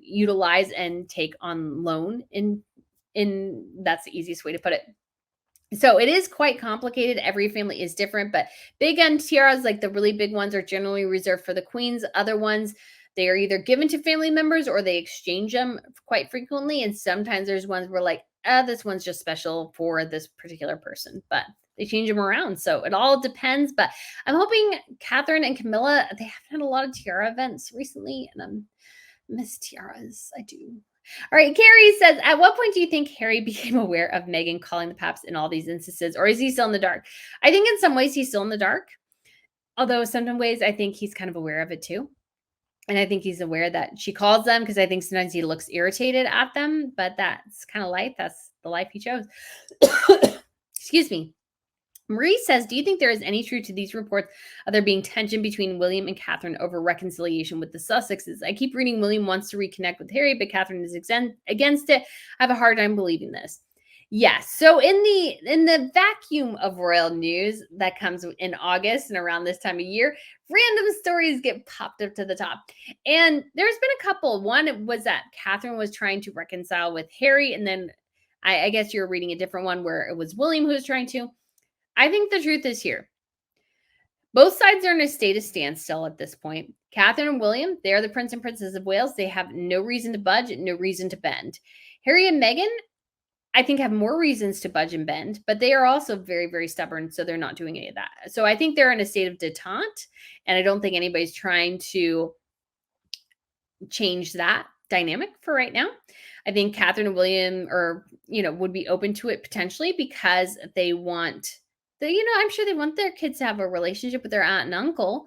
utilize and take on loan. In that's the easiest way to put it. So it is quite complicated. Every family is different, but big end tiaras, like the really big ones, are generally reserved for the queens. Other ones, they are either given to family members or they exchange them quite frequently. And sometimes there's ones where like, this one's just special for this particular person, but they change them around. So it all depends. But I'm hoping Catherine and Camilla, they haven't had a lot of tiara events recently, and I'm miss tiaras. I do. All right, Carrie says, at what point do you think Harry became aware of Meghan calling the paps in all these instances, or is he still in the dark? I think in some ways he's still in the dark, although in some ways I think he's kind of aware of it too. And I think he's aware that she calls them because I think sometimes he looks irritated at them, but that's kind of life. That's the life he chose. Excuse me. Marie says, do you think there is any truth to these reports of there being tension between William and Catherine over reconciliation with the Sussexes? I keep reading William wants to reconnect with Harry, but Catherine is against it. I have a hard time believing this. Yes. So in the vacuum of royal news that comes in August and around this time of year, random stories get popped up to the top. And there's been a couple. One was that Catherine was trying to reconcile with Harry, and then I guess you're reading a different one where it was William who was trying to. I think the truth is here. Both sides are in a state of standstill at this point. Catherine and William, they are the Prince and Princess of Wales. They have no reason to budge, no reason to bend. Harry and Meghan, I think, have more reasons to budge and bend, but they are also very, very stubborn, so they're not doing any of that. So I think they're in a state of detente, and I don't think anybody's trying to change that dynamic for right now. I think Catherine and William would be open to it potentially because they want I'm sure they want their kids to have a relationship with their aunt and uncle,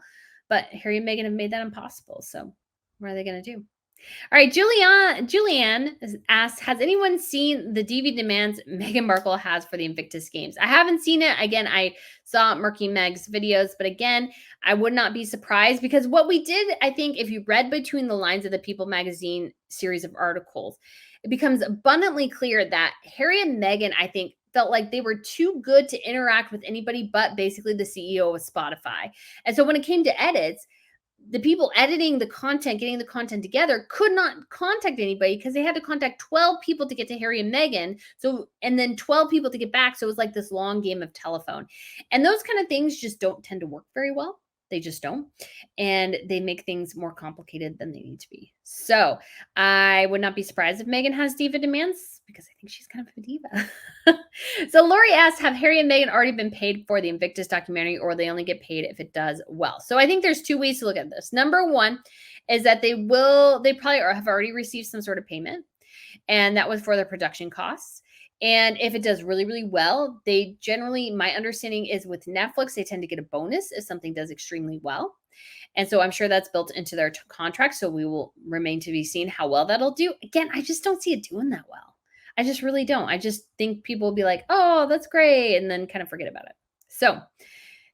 but Harry and Meghan have made that impossible. So what are they going to do? All right, Julianne asks, has anyone seen the DV demands Meghan Markle has for the Invictus Games? I haven't seen it. Again, I saw Murky Meg's videos, but again, I would not be surprised because what we did, I think, if you read between the lines of the People magazine series of articles, it becomes abundantly clear that Harry and Meghan, I think, felt like they were too good to interact with anybody but basically the CEO of Spotify. And so when it came to edits, the people editing the content, getting the content together, could not contact anybody because they had to contact 12 people to get to Harry and Meghan. So, and then 12 people to get back. So it was like this long game of telephone. And those kind of things just don't tend to work very well. They just don't. And they make things more complicated than they need to be. So I would not be surprised if Meghan has diva demands because I think she's kind of a diva. So Lori asks, have Harry and Meghan already been paid for the Invictus documentary, or they only get paid if it does well? So I think there's two ways to look at this. Number one is that they probably have already received some sort of payment, and that was for their production costs. And if it does really, really well, they generally, my understanding is with Netflix, they tend to get a bonus if something does extremely well. And so I'm sure that's built into their contract. So we will remain to be seen how well that'll do. Again, I just don't see it doing that well. I just really don't. I just think people will be like, oh, that's great, and then kind of forget about it. So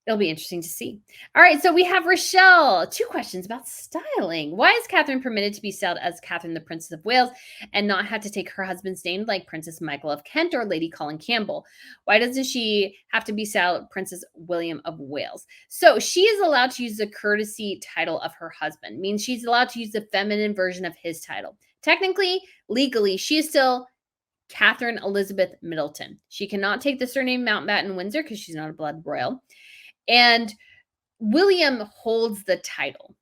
it'll be interesting to see. All right, so we have Rochelle. 2 questions about styling. Why is Catherine permitted to be styled as Catherine, the Princess of Wales, and not have to take her husband's name like Princess Michael of Kent or Lady Colin Campbell? Why doesn't she have to be styled Princess William of Wales? So she is allowed to use the courtesy title of her husband. Means she's allowed to use the feminine version of his title. Technically, legally, she is still Catherine Elizabeth Middleton. She cannot take the surname Mountbatten Windsor because she's not a blood royal. And William holds the title.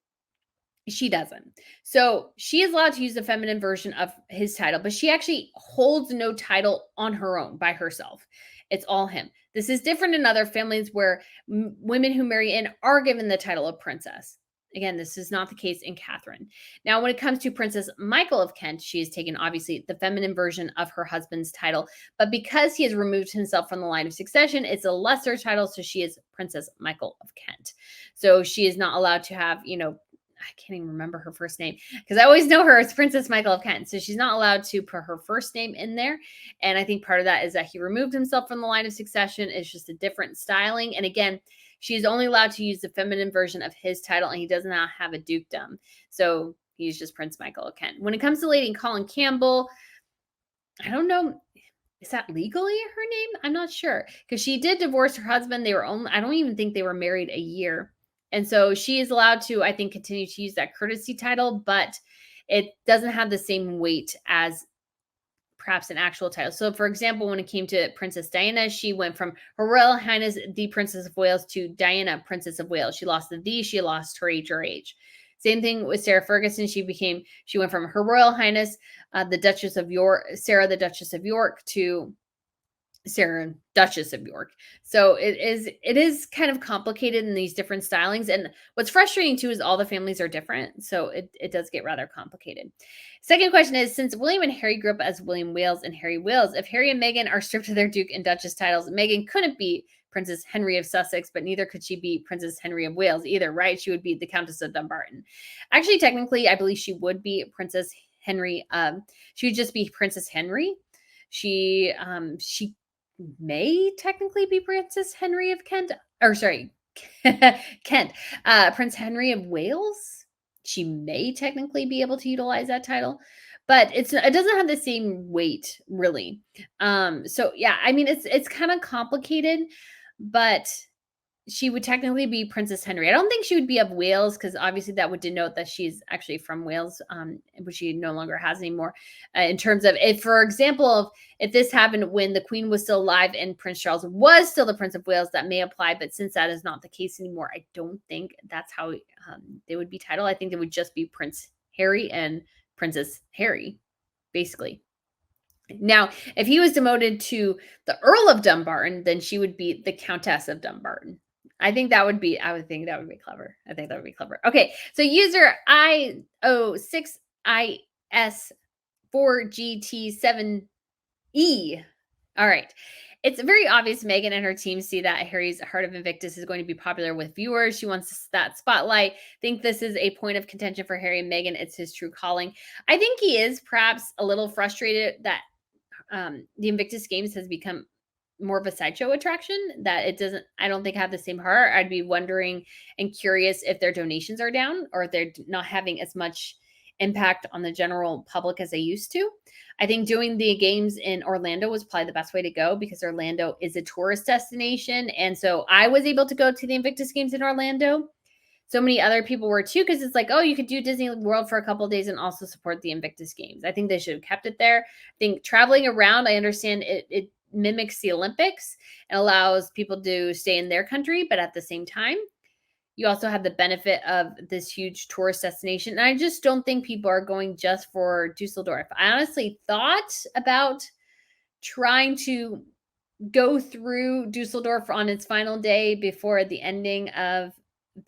She doesn't. So she is allowed to use the feminine version of his title, but she actually holds no title on her own by herself. It's all him. This is different in other families where women who marry in are given the title of princess. Again, this is not the case in Catherine. Now, when it comes to Princess Michael of Kent, she has taken obviously the feminine version of her husband's title, but because he has removed himself from the line of succession, it's a lesser title. So she is Princess Michael of Kent. So she is not allowed to have, I can't even remember her first name because I always know her as Princess Michael of Kent. So she's not allowed to put her first name in there. And I think part of that is that he removed himself from the line of succession. It's just a different styling. And again, she's only allowed to use the feminine version of his title, and he does not have a dukedom. So he's just Prince Michael of Kent. When it comes to Lady Colin Campbell, I don't know. Is that legally her name? I'm not sure because she did divorce her husband. I don't even think they were married a year. And so she is allowed to, I think, continue to use that courtesy title, but it doesn't have the same weight as perhaps an actual title. So, for example, when it came to Princess Diana, she went from Her Royal Highness the Princess of Wales to Diana, Princess of Wales. She lost the "the," she lost her H. Same thing with Sarah Ferguson. She went from Her Royal Highness, the Duchess of York, Sarah, the Duchess of York, to Sarah, Duchess of York. So it is kind of complicated in these different stylings. And what's frustrating too is all the families are different. So it does get rather complicated. Second question is, since William and Harry grew up as William Wales and Harry Wales, if Harry and Meghan are stripped of their Duke and Duchess titles, Meghan couldn't be Princess Henry of Sussex, but neither could she be Princess Henry of Wales either, right? She would be the Countess of Dumbarton. Actually, technically, I believe she would be Princess Henry. She would just be Princess Henry. She may technically be Princess Henry of Kent, or sorry, Kent, Prince Henry of Wales. She may technically be able to utilize that title, but it doesn't have the same weight, really. So yeah, I mean, it's kind of complicated, but she would technically be Princess Henry. I don't think she would be of Wales because obviously that would denote that she's actually from Wales, which she no longer has anymore. In terms of, if, for example, if this happened when the Queen was still alive and Prince Charles was still the Prince of Wales, that may apply. But since that is not the case anymore, I don't think that's how they would be titled. I think they would just be Prince Harry and Princess Harry, basically. Now, if he was demoted to the Earl of Dumbarton, then she would be the Countess of Dumbarton. I would think that would be clever. I think that would be clever. Okay, so user IO6IS4GT7E. All right. It's very obvious Meghan and her team see that Harry's Heart of Invictus is going to be popular with viewers. She wants that spotlight. Think this is a point of contention for Harry and Meghan. It's his true calling. I think he is perhaps a little frustrated that the Invictus Games has become more of a sideshow attraction, that I don't think have the same heart. I'd be wondering and curious if their donations are down or if they're not having as much impact on the general public as they used to. I think doing the games in Orlando was probably the best way to go because Orlando is a tourist destination. And so I was able to go to the Invictus Games in Orlando. So many other people were too, because it's like, oh, you could do Disney World for a couple of days and also support the Invictus Games. I think they should have kept it there. I think traveling around, I understand it mimics the Olympics and allows people to stay in their country, but at the same time, you also have the benefit of this huge tourist destination. And I just don't think people are going just for Dusseldorf. I honestly thought about trying to go through Dusseldorf on its final day before the ending of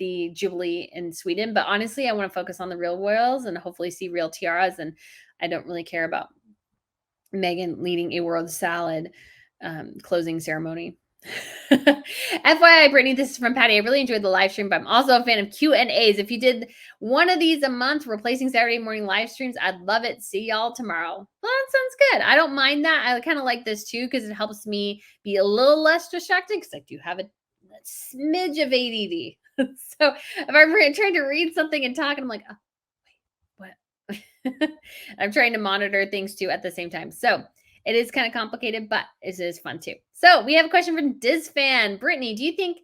the Jubilee in Sweden. But honestly, I want to focus on the real royals and hopefully see real tiaras. And I don't really care about Meghan leading a world salad closing ceremony. FYI, Brittany, this is from Patty. I really enjoyed the live stream, but I'm also a fan of Q&As. If you did one of these a month, replacing Saturday morning live streams, I'd love it. See y'all tomorrow. Well, that sounds good. I don't mind that. I kind of like this too because it helps me be a little less distracted because I do have a smidge of ADD. So if I'm trying to read something and talk, and I'm like, oh, wait, what? I'm trying to monitor things too at the same time. So it is kind of complicated, but it is fun too. So we have a question from DizFan. Brittany, do you think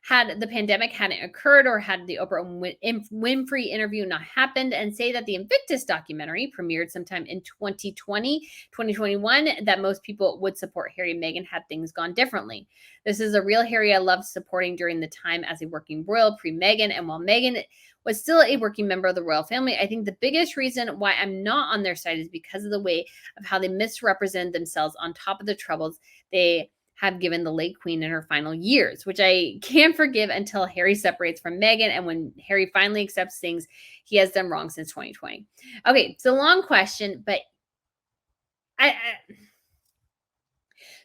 had the pandemic hadn't occurred or had the Oprah Winfrey interview not happened, and say that the Invictus documentary premiered sometime in 2020, 2021, that most people would support Harry and Meghan had things gone differently. This is a real Harry I loved supporting during the time as a working royal pre-Meghan, and while Meghan was still a working member of the royal family, I think the biggest reason why I'm not on their side is because of the way of how they misrepresent themselves on top of the troubles they have given the late queen in her final years, which I can't forgive until Harry separates from Meghan and when Harry finally accepts things he has done wrong since 2020. Okay, it's a long question, but I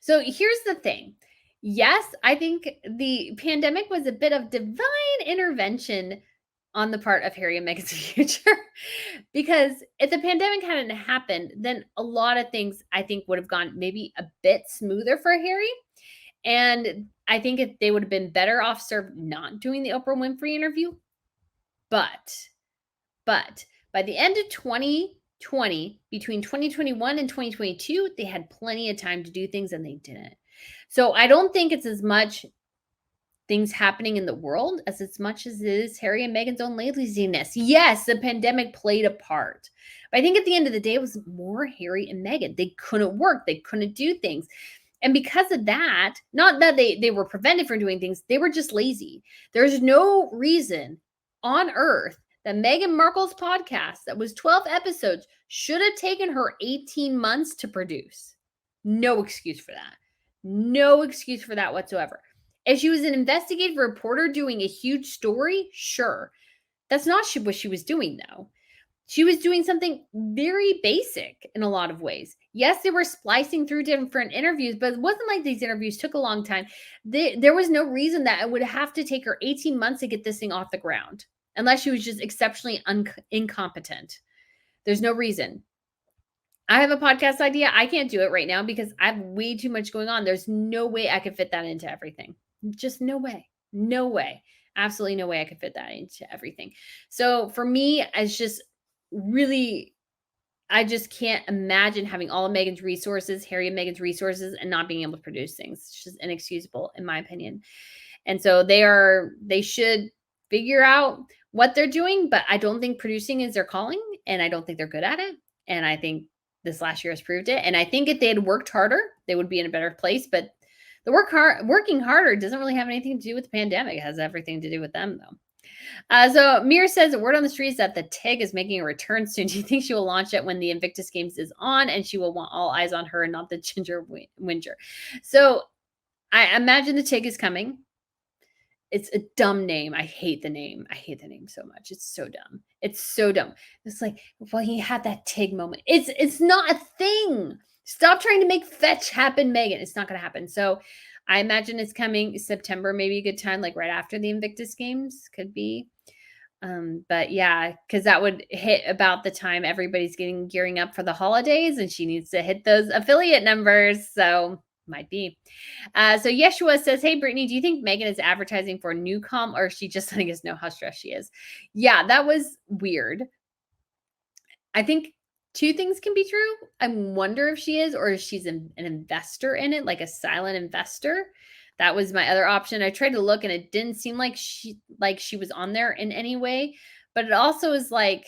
so here's the thing. Yes, I think the pandemic was a bit of divine intervention on the part of Harry and Meghan's future. Because if the pandemic hadn't happened, then a lot of things I think would have gone maybe a bit smoother for Harry. And I think they would have been better off served not doing the Oprah Winfrey interview. But by the end of 2020, between 2021 and 2022, they had plenty of time to do things and they didn't. So I don't think it's as much things happening in the world as much as it is Harry and Meghan's own laziness. Yes, the pandemic played a part. But I think at the end of the day, it was more Harry and Meghan. They couldn't work. They couldn't do things. And because of that, not that they were prevented from doing things, they were just lazy. There's no reason on earth that Meghan Markle's podcast that was 12 episodes should have taken her 18 months to produce. No excuse for that. No excuse for that whatsoever. If she was an investigative reporter doing a huge story, sure. That's not what she was doing, though. She was doing something very basic in a lot of ways. Yes, they were splicing through different interviews, but it wasn't like these interviews took a long time. There was no reason that it would have to take her 18 months to get this thing off the ground, unless she was just exceptionally incompetent. There's no reason. I have a podcast idea. I can't do it right now because I have way too much going on. There's no way I could fit that into everything. Just no way. No way. Absolutely no way I could fit that into everything. So for me, it's just really, I just can't imagine having all of Meghan's resources, Harry and Meghan's resources, and not being able to produce things. It's just inexcusable, in my opinion. And so they should figure out what they're doing, but I don't think producing is their calling, and I don't think they're good at it. And I think this last year has proved it. And I think if they had worked harder, they would be in a better place. But the working harder doesn't really have anything to do with the pandemic. It has everything to do with them, though. So Mir says, the word on the street is that the TIG is making a return soon. Do you think she will launch it when the Invictus Games is on and she will want all eyes on her and not the Ginger Winger? So I imagine the TIG is coming. It's a dumb name. I hate the name. I hate the name so much. It's so dumb. It's so dumb. It's like, well, he had that TIG moment. It's not a thing. Stop trying to make fetch happen, Meghan. It's not going to happen. So I imagine it's coming September, maybe a good time, like right after the Invictus Games could be. But yeah, because that would hit about the time everybody's gearing up for the holidays and she needs to hit those affiliate numbers. So might be. So Yeshua says, hey, Brittany, do you think Meghan is advertising for Newcom or is she just letting us know how stressed she is? Yeah, that was weird. I think two things can be true. I wonder if she is or if she's an investor in it, like a silent investor. That was my other option. I tried to look and it didn't seem like she was on there in any way. But it also is like,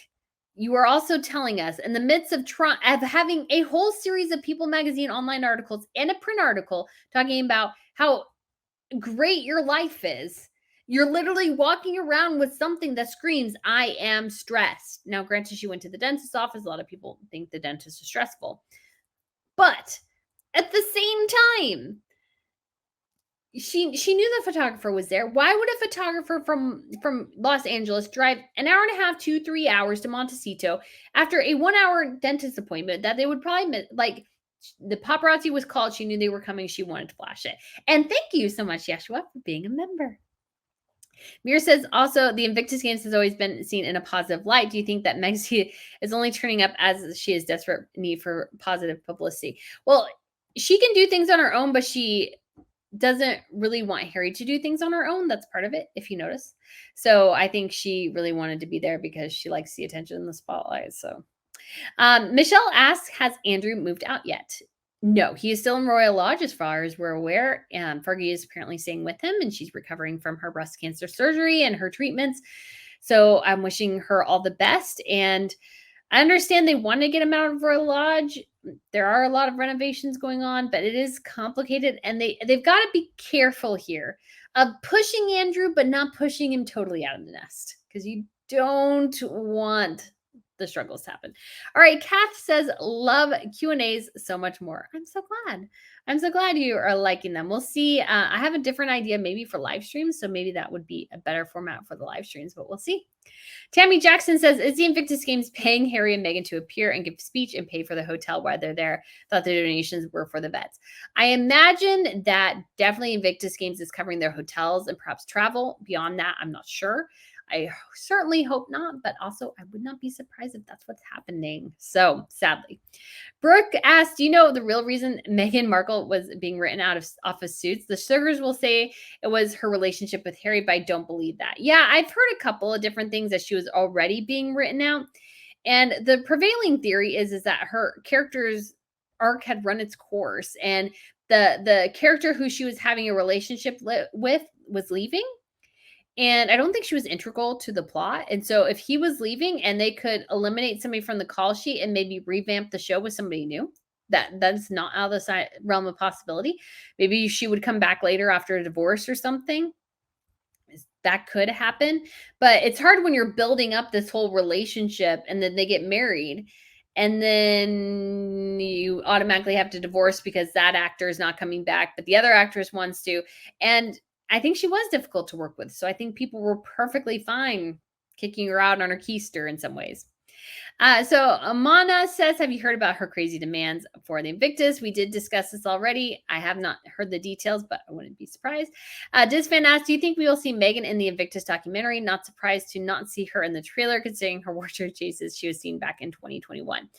you are also telling us in the midst of having a whole series of People Magazine online articles and a print article talking about how great your life is. You're literally walking around with something that screams, I am stressed. Now, granted, she went to the dentist's office. A lot of people think the dentist is stressful. But at the same time, she knew the photographer was there. Why would a photographer from Los Angeles drive an hour and a half, 2-3 hours to Montecito after a 1-hour dentist appointment that they would probably miss? Like, the paparazzi was called. She knew they were coming. She wanted to flash it. And thank you so much, Yeshua, for being a member. Mir says, also, the Invictus Games has always been seen in a positive light. Do you think that Meghan is only turning up as she is desperate need for positive publicity? Well, she can do things on her own, but she doesn't really want Harry to do things on her own. That's part of it, if you notice. So I think she really wanted to be there because she likes the attention in the spotlight. So Michelle asks, has Andrew moved out yet? No, he is still in Royal Lodge as far as we're aware. Fergie is apparently staying with him and she's recovering from her breast cancer surgery and her treatments. So I'm wishing her all the best. And I understand they want to get him out of Royal Lodge. There are a lot of renovations going on, but it is complicated and they've got to be careful here of pushing Andrew, but not pushing him totally out of the nest because you don't want the struggles to happen. All right, Kath says, love Q&As so much more. I'm so glad. I'm so glad you are liking them. We'll see. I have a different idea maybe for live streams, so maybe that would be a better format for the live streams, but we'll see. Tammy Jackson says, is the Invictus Games paying Harry and Meghan to appear and give speech and pay for the hotel while they're there? Thought the donations were for the vets. I imagine that definitely Invictus Games is covering their hotels and perhaps travel. Beyond that, I'm not sure. I certainly hope not, but also I would not be surprised if that's what's happening. So sadly. Brooke asked, do you know the real reason Meghan Markle was being written off of Suits? The sugars will say it was her relationship with Harry, but I don't believe that. Yeah, I've heard a couple of different things that she was already being written out. And the prevailing theory is that her character's arc had run its course and the character who she was having a relationship with was leaving. And I don't think she was integral to the plot. And so if he was leaving and they could eliminate somebody from the call sheet and maybe revamp the show with somebody new, that's not out of the realm of possibility. Maybe she would come back later after a divorce or something. That could happen. But it's hard when you're building up this whole relationship and then they get married and then you automatically have to divorce because that actor is not coming back, but the other actress wants to. And I think she was difficult to work with. So I think people were perfectly fine kicking her out on her keister in some ways. So Amana says, have you heard about her crazy demands for the Invictus? We did discuss this already. I have not heard the details, but I wouldn't be surprised. Disfan asked, do you think we will see Meghan in the Invictus documentary? Not surprised to not see her in the trailer, considering her wardrobe chases she was seen back in 2021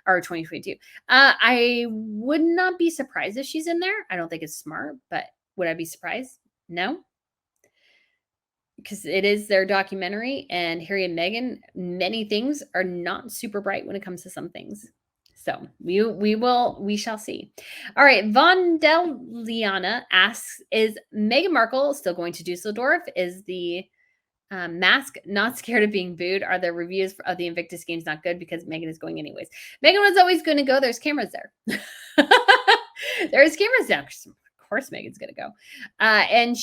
or 2022. I would not be surprised if she's in there. I don't think it's smart, but would I be surprised? No. Because it is their documentary, and Harry and Meghan, many things are not super bright when it comes to some things. So we shall see. All right, Von Deliana asks, is Meghan Markle still going to Dusseldorf? Is the mask not scared of being booed? Are the reviews of the Invictus Games not good because Meghan is going anyways? Meghan was always going to go. There's cameras there. There's cameras there. Of course Meghan's going to go. And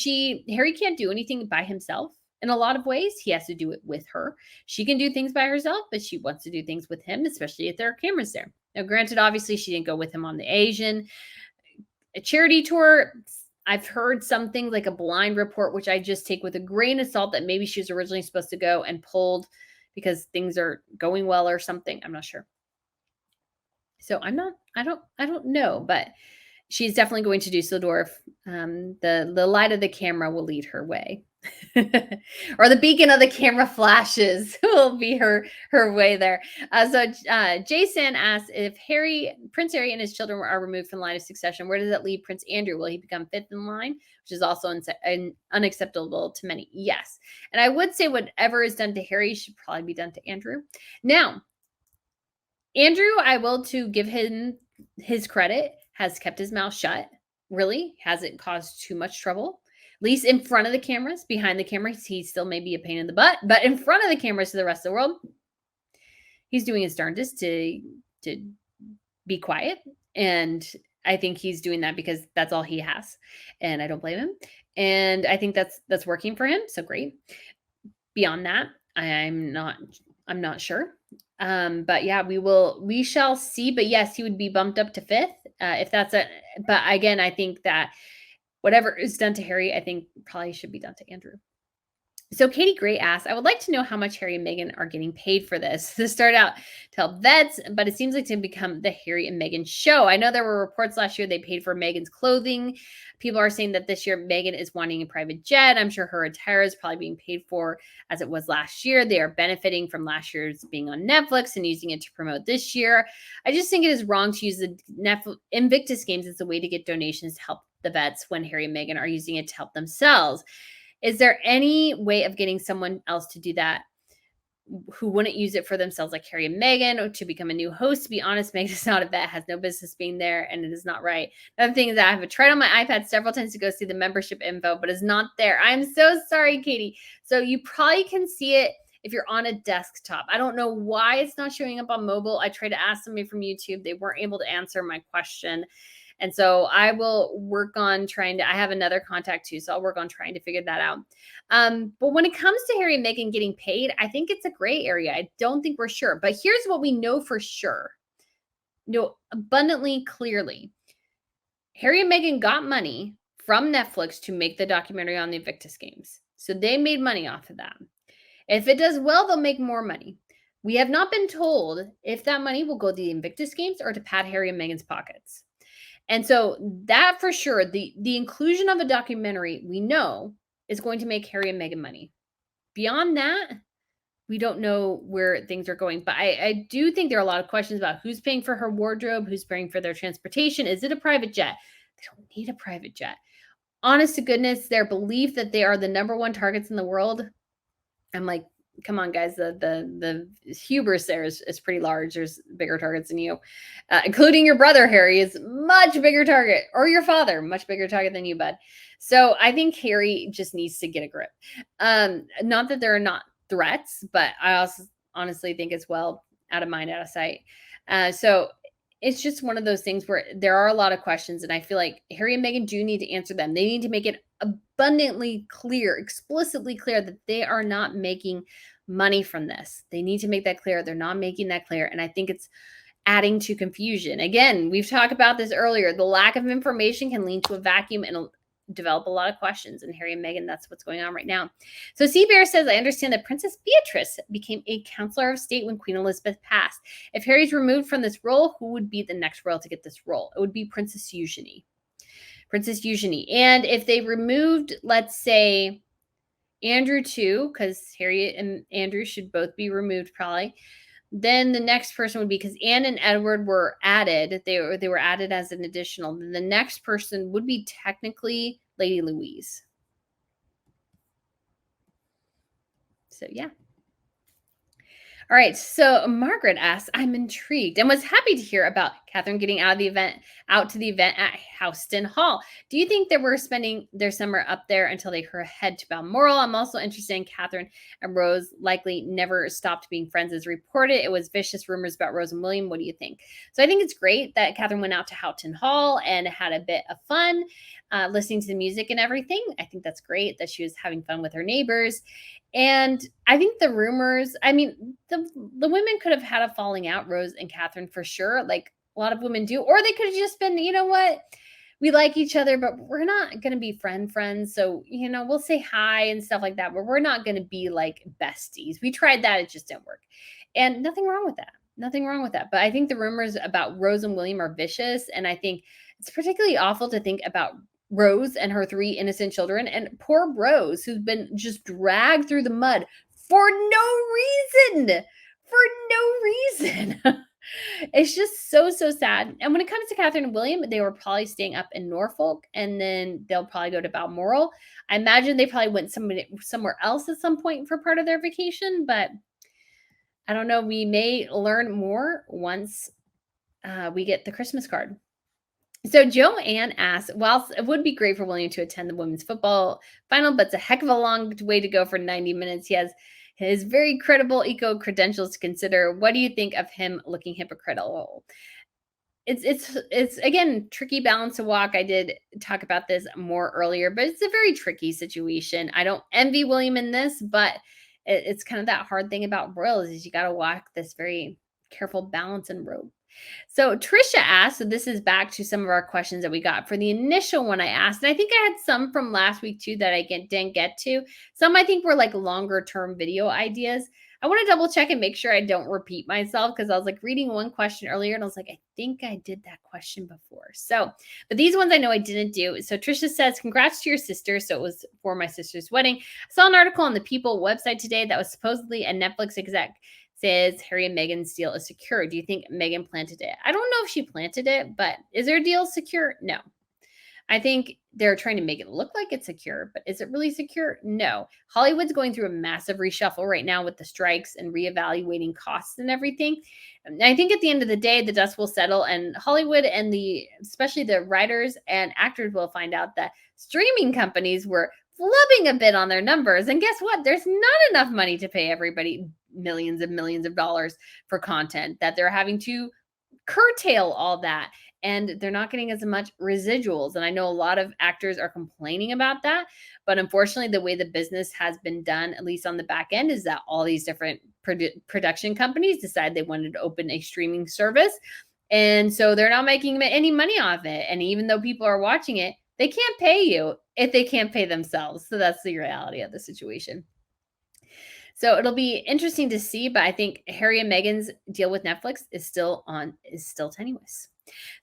Harry can't do anything by himself in a lot of ways. He has to do it with her. She can do things by herself, but she wants to do things with him, especially if there are cameras there. Now, granted, obviously she didn't go with him on the Asian charity tour. I've heard something like a blind report, which I just take with a grain of salt, that maybe she was originally supposed to go and pulled because things are going well or something. I'm not sure. So I don't know, but she's definitely going to Dusseldorf. The light of the camera will lead her way. Or the beacon of the camera flashes will be her way there. Jason asks, if Prince Harry and his children are removed from the line of succession, where does that leave Prince Andrew? Will he become fifth in line, which is also unacceptable to many? Yes. And I would say whatever is done to Harry should probably be done to Andrew. Now, Andrew, I will to give him his credit, has kept his mouth shut. Really hasn't caused too much trouble. At least in front of the cameras. Behind the cameras, he still may be a pain in the butt, but in front of the cameras to the rest of the world, he's doing his darndest to be quiet. And I think he's doing that because that's all he has. And I don't blame him. And I think that's working for him. So great. Beyond that, I'm not sure. But yeah, we shall see. But yes, he would be bumped up to fifth. But again, I think that whatever is done to Harry, I think probably should be done to Andrew. So Katie Gray asks, I would like to know how much Harry and Meghan are getting paid for this. To start out to help vets, but it seems like to become the Harry and Meghan show. I know there were reports last year they paid for Meghan's clothing. People are saying that this year Meghan is wanting a private jet. I'm sure her attire is probably being paid for as it was last year. They are benefiting from last year's being on Netflix and using it to promote this year. I just think it is wrong to use the Invictus Games as a way to get donations to help the vets when Harry and Meghan are using it to help themselves. Is there any way of getting someone else to do that who wouldn't use it for themselves, like Harry and Meghan, or to become a new host. To be honest, Meghan is not a vet, has no business being there, and it is not right. Another thing is that I have tried on my iPad several times to go see the membership info, but it's not there. I'm so sorry, Katie. So you probably can see it if you're on a desktop. I don't know why it's not showing up on mobile. I tried to ask somebody from YouTube. They weren't able to answer my question. And so I will work on trying to, I have another contact too, so I'll work on trying to figure that out. But when it comes to Harry and Meghan getting paid, I think it's a gray area. I don't think we're sure. But here's what we know for sure. Abundantly clearly. Harry and Meghan got money from Netflix to make the documentary on the Invictus Games. So they made money off of that. If it does well, they'll make more money. We have not been told if that money will go to the Invictus Games or to pad Harry and Meghan's pockets. And so that for sure, the inclusion of a documentary, we know, is going to make Harry and Meghan money. Beyond that, we don't know where things are going. But I do think there are a lot of questions about who's paying for her wardrobe, who's paying for their transportation. Is it a private jet? They don't need a private jet. Honest to goodness, their belief that they are the number one targets in the world, I'm like, come on, guys. The hubris there is pretty large. There's bigger targets than you, including your brother, Harry, is much bigger target, or your father, much bigger target than you, bud. So I think Harry just needs to get a grip. Not that there are not threats, but I also honestly think it's well out of mind, out of sight. So it's just one of those things where there are a lot of questions, and I feel like Harry and Meghan do need to answer them. They need to make it abundantly clear, explicitly clear, that they are not making money from this. They need to make that clear. They're not making that clear. And I think it's adding to confusion. Again, we've talked about this earlier. The lack of information can lead to a vacuum and develop a lot of questions. And Harry and Meghan, that's what's going on right now. So Bear says, I understand that Princess Beatrice became a counselor of state when Queen Elizabeth passed. If Harry's removed from this role, who would be the next royal to get this role? It would be Princess Eugenie. Princess Eugenie. And if they removed, let's say, Andrew too, because Harry and Andrew should both be removed probably, then the next person would be, because Anne and Edward were added, they were added as an additional, then the next person would be technically Lady Louise. So yeah. All right, so Margaret asks, I'm intrigued and was happy to hear about Catherine getting out to the event at Houston Hall. Do you think that we're spending their summer up there until they head to Balmoral? I'm also interested in Catherine and Rose likely never stopped being friends as reported. It was vicious rumors about Rose and William. What do you think? So I think it's great that Catherine went out to Houghton Hall and had a bit of fun listening to the music and everything. I think that's great that she was having fun with her neighbors. And I think the rumors, I mean, the women could have had a falling out, Rose and Catherine, for sure. Like a lot of women do. Or they could have just been, you know what? We like each other, but we're not going to be friends. So, you know, we'll say hi and stuff like that, but we're not going to be like besties. We tried that. It just didn't work. And nothing wrong with that. Nothing wrong with that. But I think the rumors about Rose and William are vicious. And I think it's particularly awful to think about Rose and her 3 innocent children, and poor Rose, who's been just dragged through the mud for no reason. For no reason. It's just so sad. And when it comes to Catherine and William, they were probably staying up in Norfolk, and then they'll probably go to Balmoral. I imagine they probably went somewhere else at some point for part of their vacation, but I don't know. We may learn more once we get the Christmas card. So Joanne asks, whilst it would be great for William to attend the women's football final, but it's a heck of a long way to go for 90 minutes. He has his very credible eco credentials to consider. What do you think of him looking hypocritical? It's again, tricky balance to walk. I did talk about this more earlier, but it's a very tricky situation. I don't envy William in this, but it's kind of that hard thing about royals is you got to walk this very careful balance and rope. So Trisha asked, so this is back to some of our questions that we got for the initial one I asked. And I think I had some from last week too that I didn't get to. Some I think were like longer term video ideas. I want to double check and make sure I don't repeat myself, because I was like reading one question earlier and I was like, I think I did that question before. So, but these ones I know I didn't do. So Trisha says, congrats to your sister. So it was for my sister's wedding. I saw an article on the People website today that was supposedly a Netflix exec says Harry and Meghan's deal is secure. Do you think Meghan planted it? I don't know if she planted it, but is their deal secure? No. I think they're trying to make it look like it's secure, but is it really secure? No. Hollywood's going through a massive reshuffle right now with the strikes and reevaluating costs and everything. And I think at the end of the day, the dust will settle, and Hollywood and especially the writers and actors will find out that streaming companies were flubbing a bit on their numbers. And guess what? There's not enough money to pay everybody millions and millions of dollars for content, that they're having to curtail all that, and they're not getting as much residuals. And I know a lot of actors are complaining about that, but unfortunately the way the business has been done, at least on the back end, is that all these different production companies decide they wanted to open a streaming service, and so they're not making any money off it. And even though people are watching it, they can't pay you if they can't pay themselves. So that's the reality of the situation. So it'll be interesting to see, but I think Harry and Meghan's deal with Netflix is still tenuous.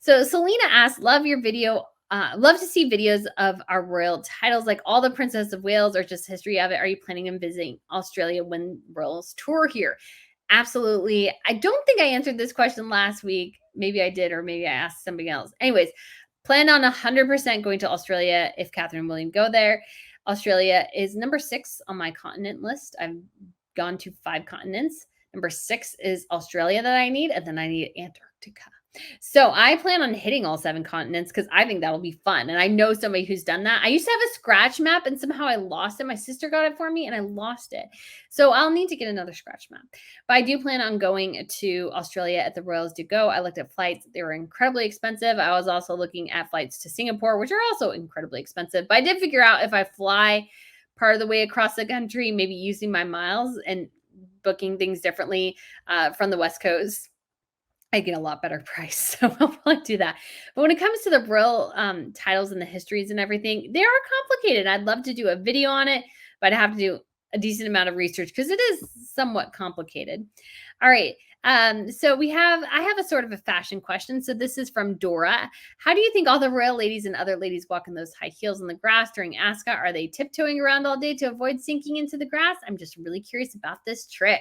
So Selena asked, "Love your video. Love to see videos of our royal titles, like all the Princess of Wales, or just history of it. Are you planning on visiting Australia when royals tour here?" Absolutely. I don't think I answered this question last week. Maybe I did, or maybe I asked somebody else. Anyways, plan on 100% going to Australia if Catherine and William go there. Australia is number 6 on my continent list. I've gone to 5 continents. Number 6 is Australia that I need, and then I need Antarctica. So I plan on hitting all 7 continents because I think that'll be fun. And I know somebody who's done that. I used to have a scratch map and somehow I lost it. My sister got it for me and I lost it. So I'll need to get another scratch map. But I do plan on going to Australia at the Royals do go. I looked at flights. They were incredibly expensive. I was also looking at flights to Singapore, which are also incredibly expensive. But I did figure out if I fly part of the way across the country, maybe using my miles and booking things differently from the West Coast, I get a lot better price. So I'll probably do that. But when it comes to the royal titles and the histories and everything, they are complicated. I'd love to do a video on it, but I have to do a decent amount of research because it is somewhat complicated. All right. So I have a sort of a fashion question. So this is from Dora. How do you think all the royal ladies and other ladies walk in those high heels in the grass during Ascot? Are they tiptoeing around all day to avoid sinking into the grass? I'm just really curious about this trick.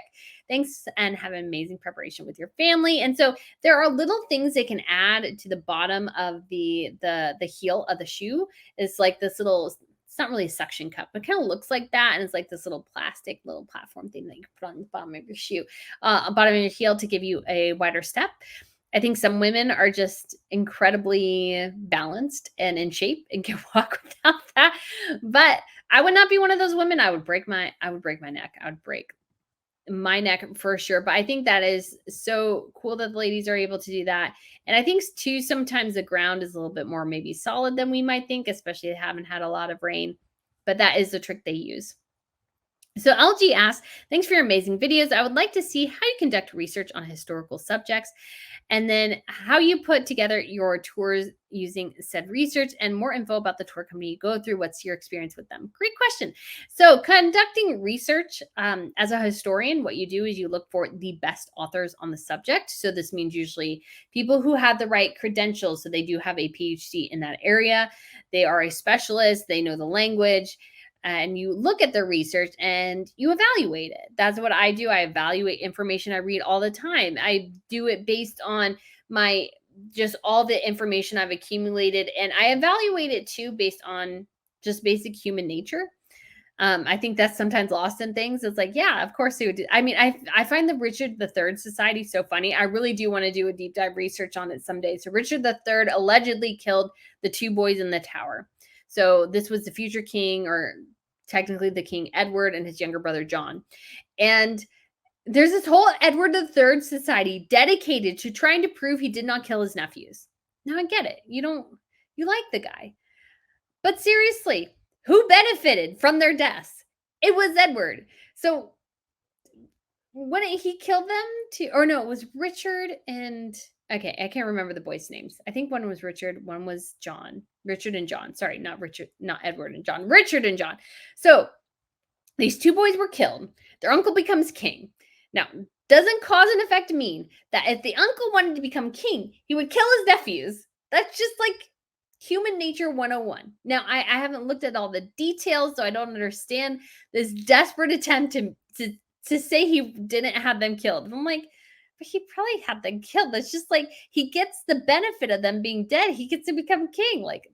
Thanks, and have an amazing preparation with your family. And so there are little things they can add to the bottom of the heel of the shoe. It's like this little, it's not really a suction cup, but kind of looks like that. And it's like this little plastic little platform thing that you put on the bottom of your shoe, bottom of your heel, to give you a wider step. I think some women are just incredibly balanced and in shape and can walk without that. But I would not be one of those women. I would break my neck. I would break my neck for sure. But I think that is so cool that the ladies are able to do that. And I think too, sometimes the ground is a little bit more maybe solid than we might think, especially if they haven't had a lot of rain. But that is the trick they use. So LG asks, thanks for your amazing videos. I would like to see how you conduct research on historical subjects, and then how you put together your tours using said research, and more info about the tour company you go through. What's your experience with them? Great question. So conducting research, as a historian, what you do is you look for the best authors on the subject. So this means usually people who have the right credentials. So they do have a PhD in that area. They are a specialist. They know the language. And you look at the research and you evaluate it. That's what I do. I evaluate information I read all the time. I do it based on my just all the information I've accumulated, and I evaluate it too based on just basic human nature. I think that's sometimes lost in things. It's like, yeah, of course they would do. I mean, I find the Richard III Society so funny. I really do want to do a deep dive research on it someday. So Richard III allegedly killed the 2 boys in the tower. So this was the future king, or technically the King Edward, and his younger brother John. And there's this whole Edward III Society dedicated to trying to prove he did not kill his nephews. Now I get it. You like the guy. But seriously, who benefited from their deaths? It was Edward. So when he killed them or no, it was Richard and, okay, I can't remember the boys' names. I think one was Richard, one was John. Richard and John. Sorry, not Richard, not Edward and John. Richard and John. So these 2 boys were killed. Their uncle becomes king. Now, doesn't cause and effect mean that if the uncle wanted to become king, he would kill his nephews? That's just like human nature 101. Now, I haven't looked at all the details, so I don't understand this desperate attempt to say he didn't have them killed. I'm like, but he probably had them killed. It's just like he gets the benefit of them being dead. He gets to become king. Like,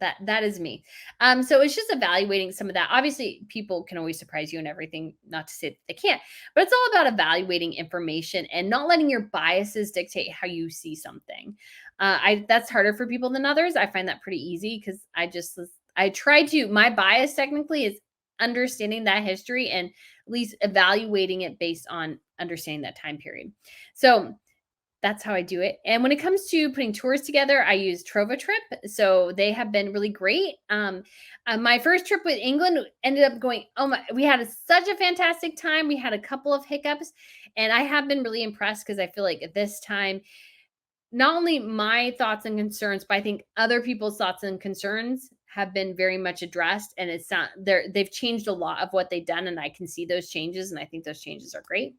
That is me. So it's just evaluating some of that. Obviously, people can always surprise you and everything, not to say that they can't, but it's all about evaluating information and not letting your biases dictate how you see something. I That's harder for people than others. I find that pretty easy because I try to, my bias technically is understanding that history and at least evaluating it based on understanding that time period. So that's how I do it. And when it comes to putting tours together, I use Trova Trip. So they have been really great. My first trip with England ended up going, oh my, we had such a fantastic time. We had a couple of hiccups, and I have been really impressed because I feel like at this time, not only my thoughts and concerns, but I think other people's thoughts and concerns have been very much addressed. And it's not there, they've changed a lot of what they've done. And I can see those changes. And I think those changes are great.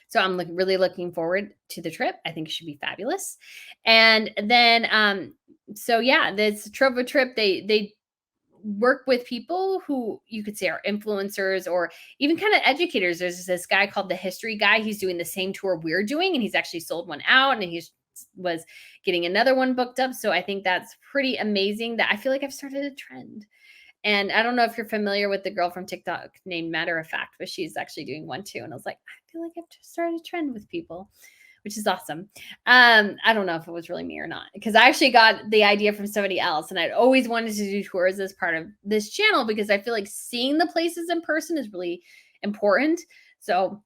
So I'm really looking forward to the trip. I think it should be fabulous. And then, so yeah, this Trova trip, they work with people who you could say are influencers or even kind of educators. There's this guy called the History Guy. He's doing the same tour we're doing, and he's actually sold one out, and he's was getting another one booked up. So I think that's pretty amazing. That I feel like I've started a trend. And I don't know if you're familiar with the girl from TikTok named Matter of Fact, but she's actually doing one too. And I was like, I feel like I've just started a trend with people, which is awesome. I don't know if it was really me or not, because I actually got the idea from somebody else. And I'd always wanted to do tours as part of this channel because I feel like seeing the places in person is really important. So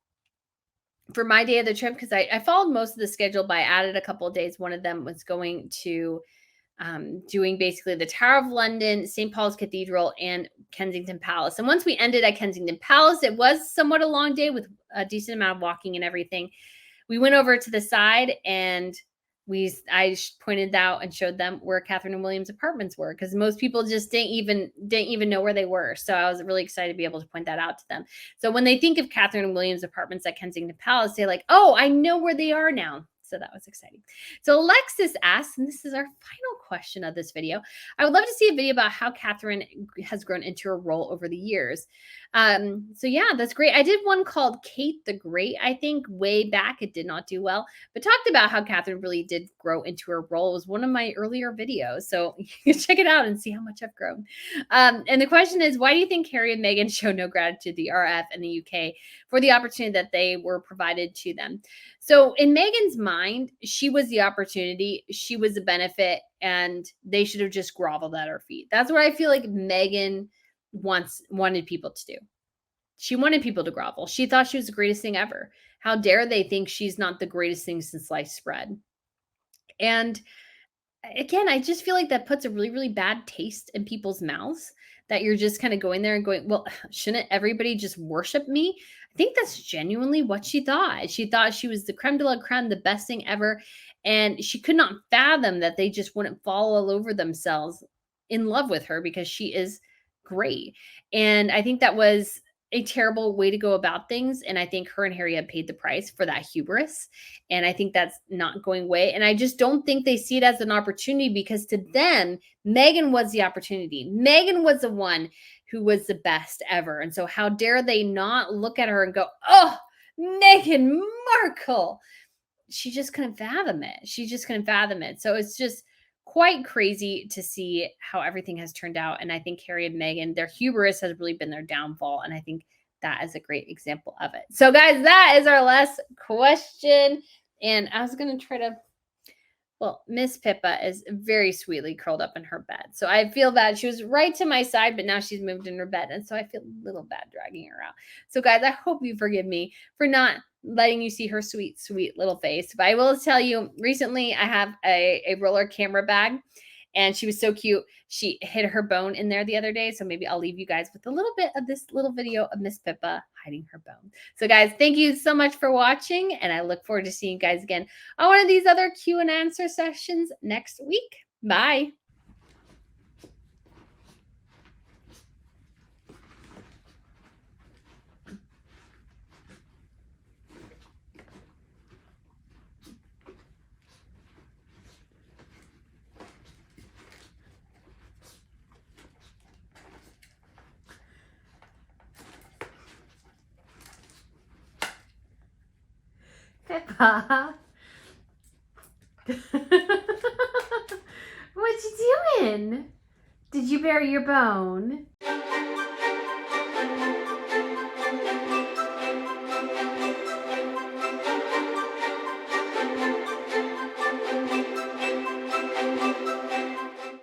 for my day of the trip, because I followed most of the schedule, but I added a couple of days. One of them was going to doing basically the Tower of London, St. Paul's Cathedral, and Kensington Palace. And once we ended at Kensington Palace, it was somewhat a long day with a decent amount of walking and everything. We went over to the side and I pointed out and showed them where Catherine and William's apartments were, because most people just didn't even know where they were. So I was really excited to be able to point that out to them. So when they think of Catherine and William's apartments at Kensington Palace, they're like, oh, I know where they are now. So that was exciting. So Alexis asks, and this is our final question of this video, I would love to see a video about how Catherine has grown into her role over the years. So yeah, that's great. I did one called Kate the Great, I think, way back. It did not do well, but talked about how Catherine really did grow into her role. It was one of my earlier videos. So you can check it out and see how much I've grown. And the question is, why do you think Harry and Meghan show no gratitude to the RF and the UK for the opportunity that they were provided to them? So in Meghan's mind, she was the opportunity, she was the benefit, and they should have just groveled at her feet. That's what I feel like Meghan wanted people to do. She wanted people to grovel. She thought she was the greatest thing ever. How dare they think she's not the greatest thing since sliced bread? And again, I just feel like that puts a really, really bad taste in people's mouths, that you're just kind of going there and going, well, shouldn't everybody just worship me? I think that's genuinely what she thought. She thought she was the creme de la creme, the best thing ever. And she could not fathom that they just wouldn't fall all over themselves in love with her because she is great. And I think that was a terrible way to go about things. And I think her and Harry have paid the price for that hubris. And I think that's not going away. And I just don't think they see it as an opportunity, because to them, Meghan was the opportunity. Meghan was the one who was the best ever. And so how dare they not look at her and go, oh, Meghan Markle. She just couldn't fathom it. She just couldn't fathom it. So it's just quite crazy to see how everything has turned out. And I think Harry and Meghan, their hubris has really been their downfall. And I think that is a great example of it. So guys, that is our last question. And I was going to try to, well, Miss Pippa is very sweetly curled up in her bed. So I feel bad. She was right to my side, but now she's moved in her bed. And so I feel a little bad dragging her out. So guys, I hope you forgive me for not letting you see her sweet, sweet little face. But I will tell you, recently I have a roller camera bag, and she was so cute. She hid her bone in there the other day. So maybe I'll leave you guys with a little bit of this little video of Miss Pippa hiding her bone. So guys, thank you so much for watching. And I look forward to seeing you guys again on one of these other Q and answer sessions next week. Bye. Pippa. What you doing? When did you bury your bone?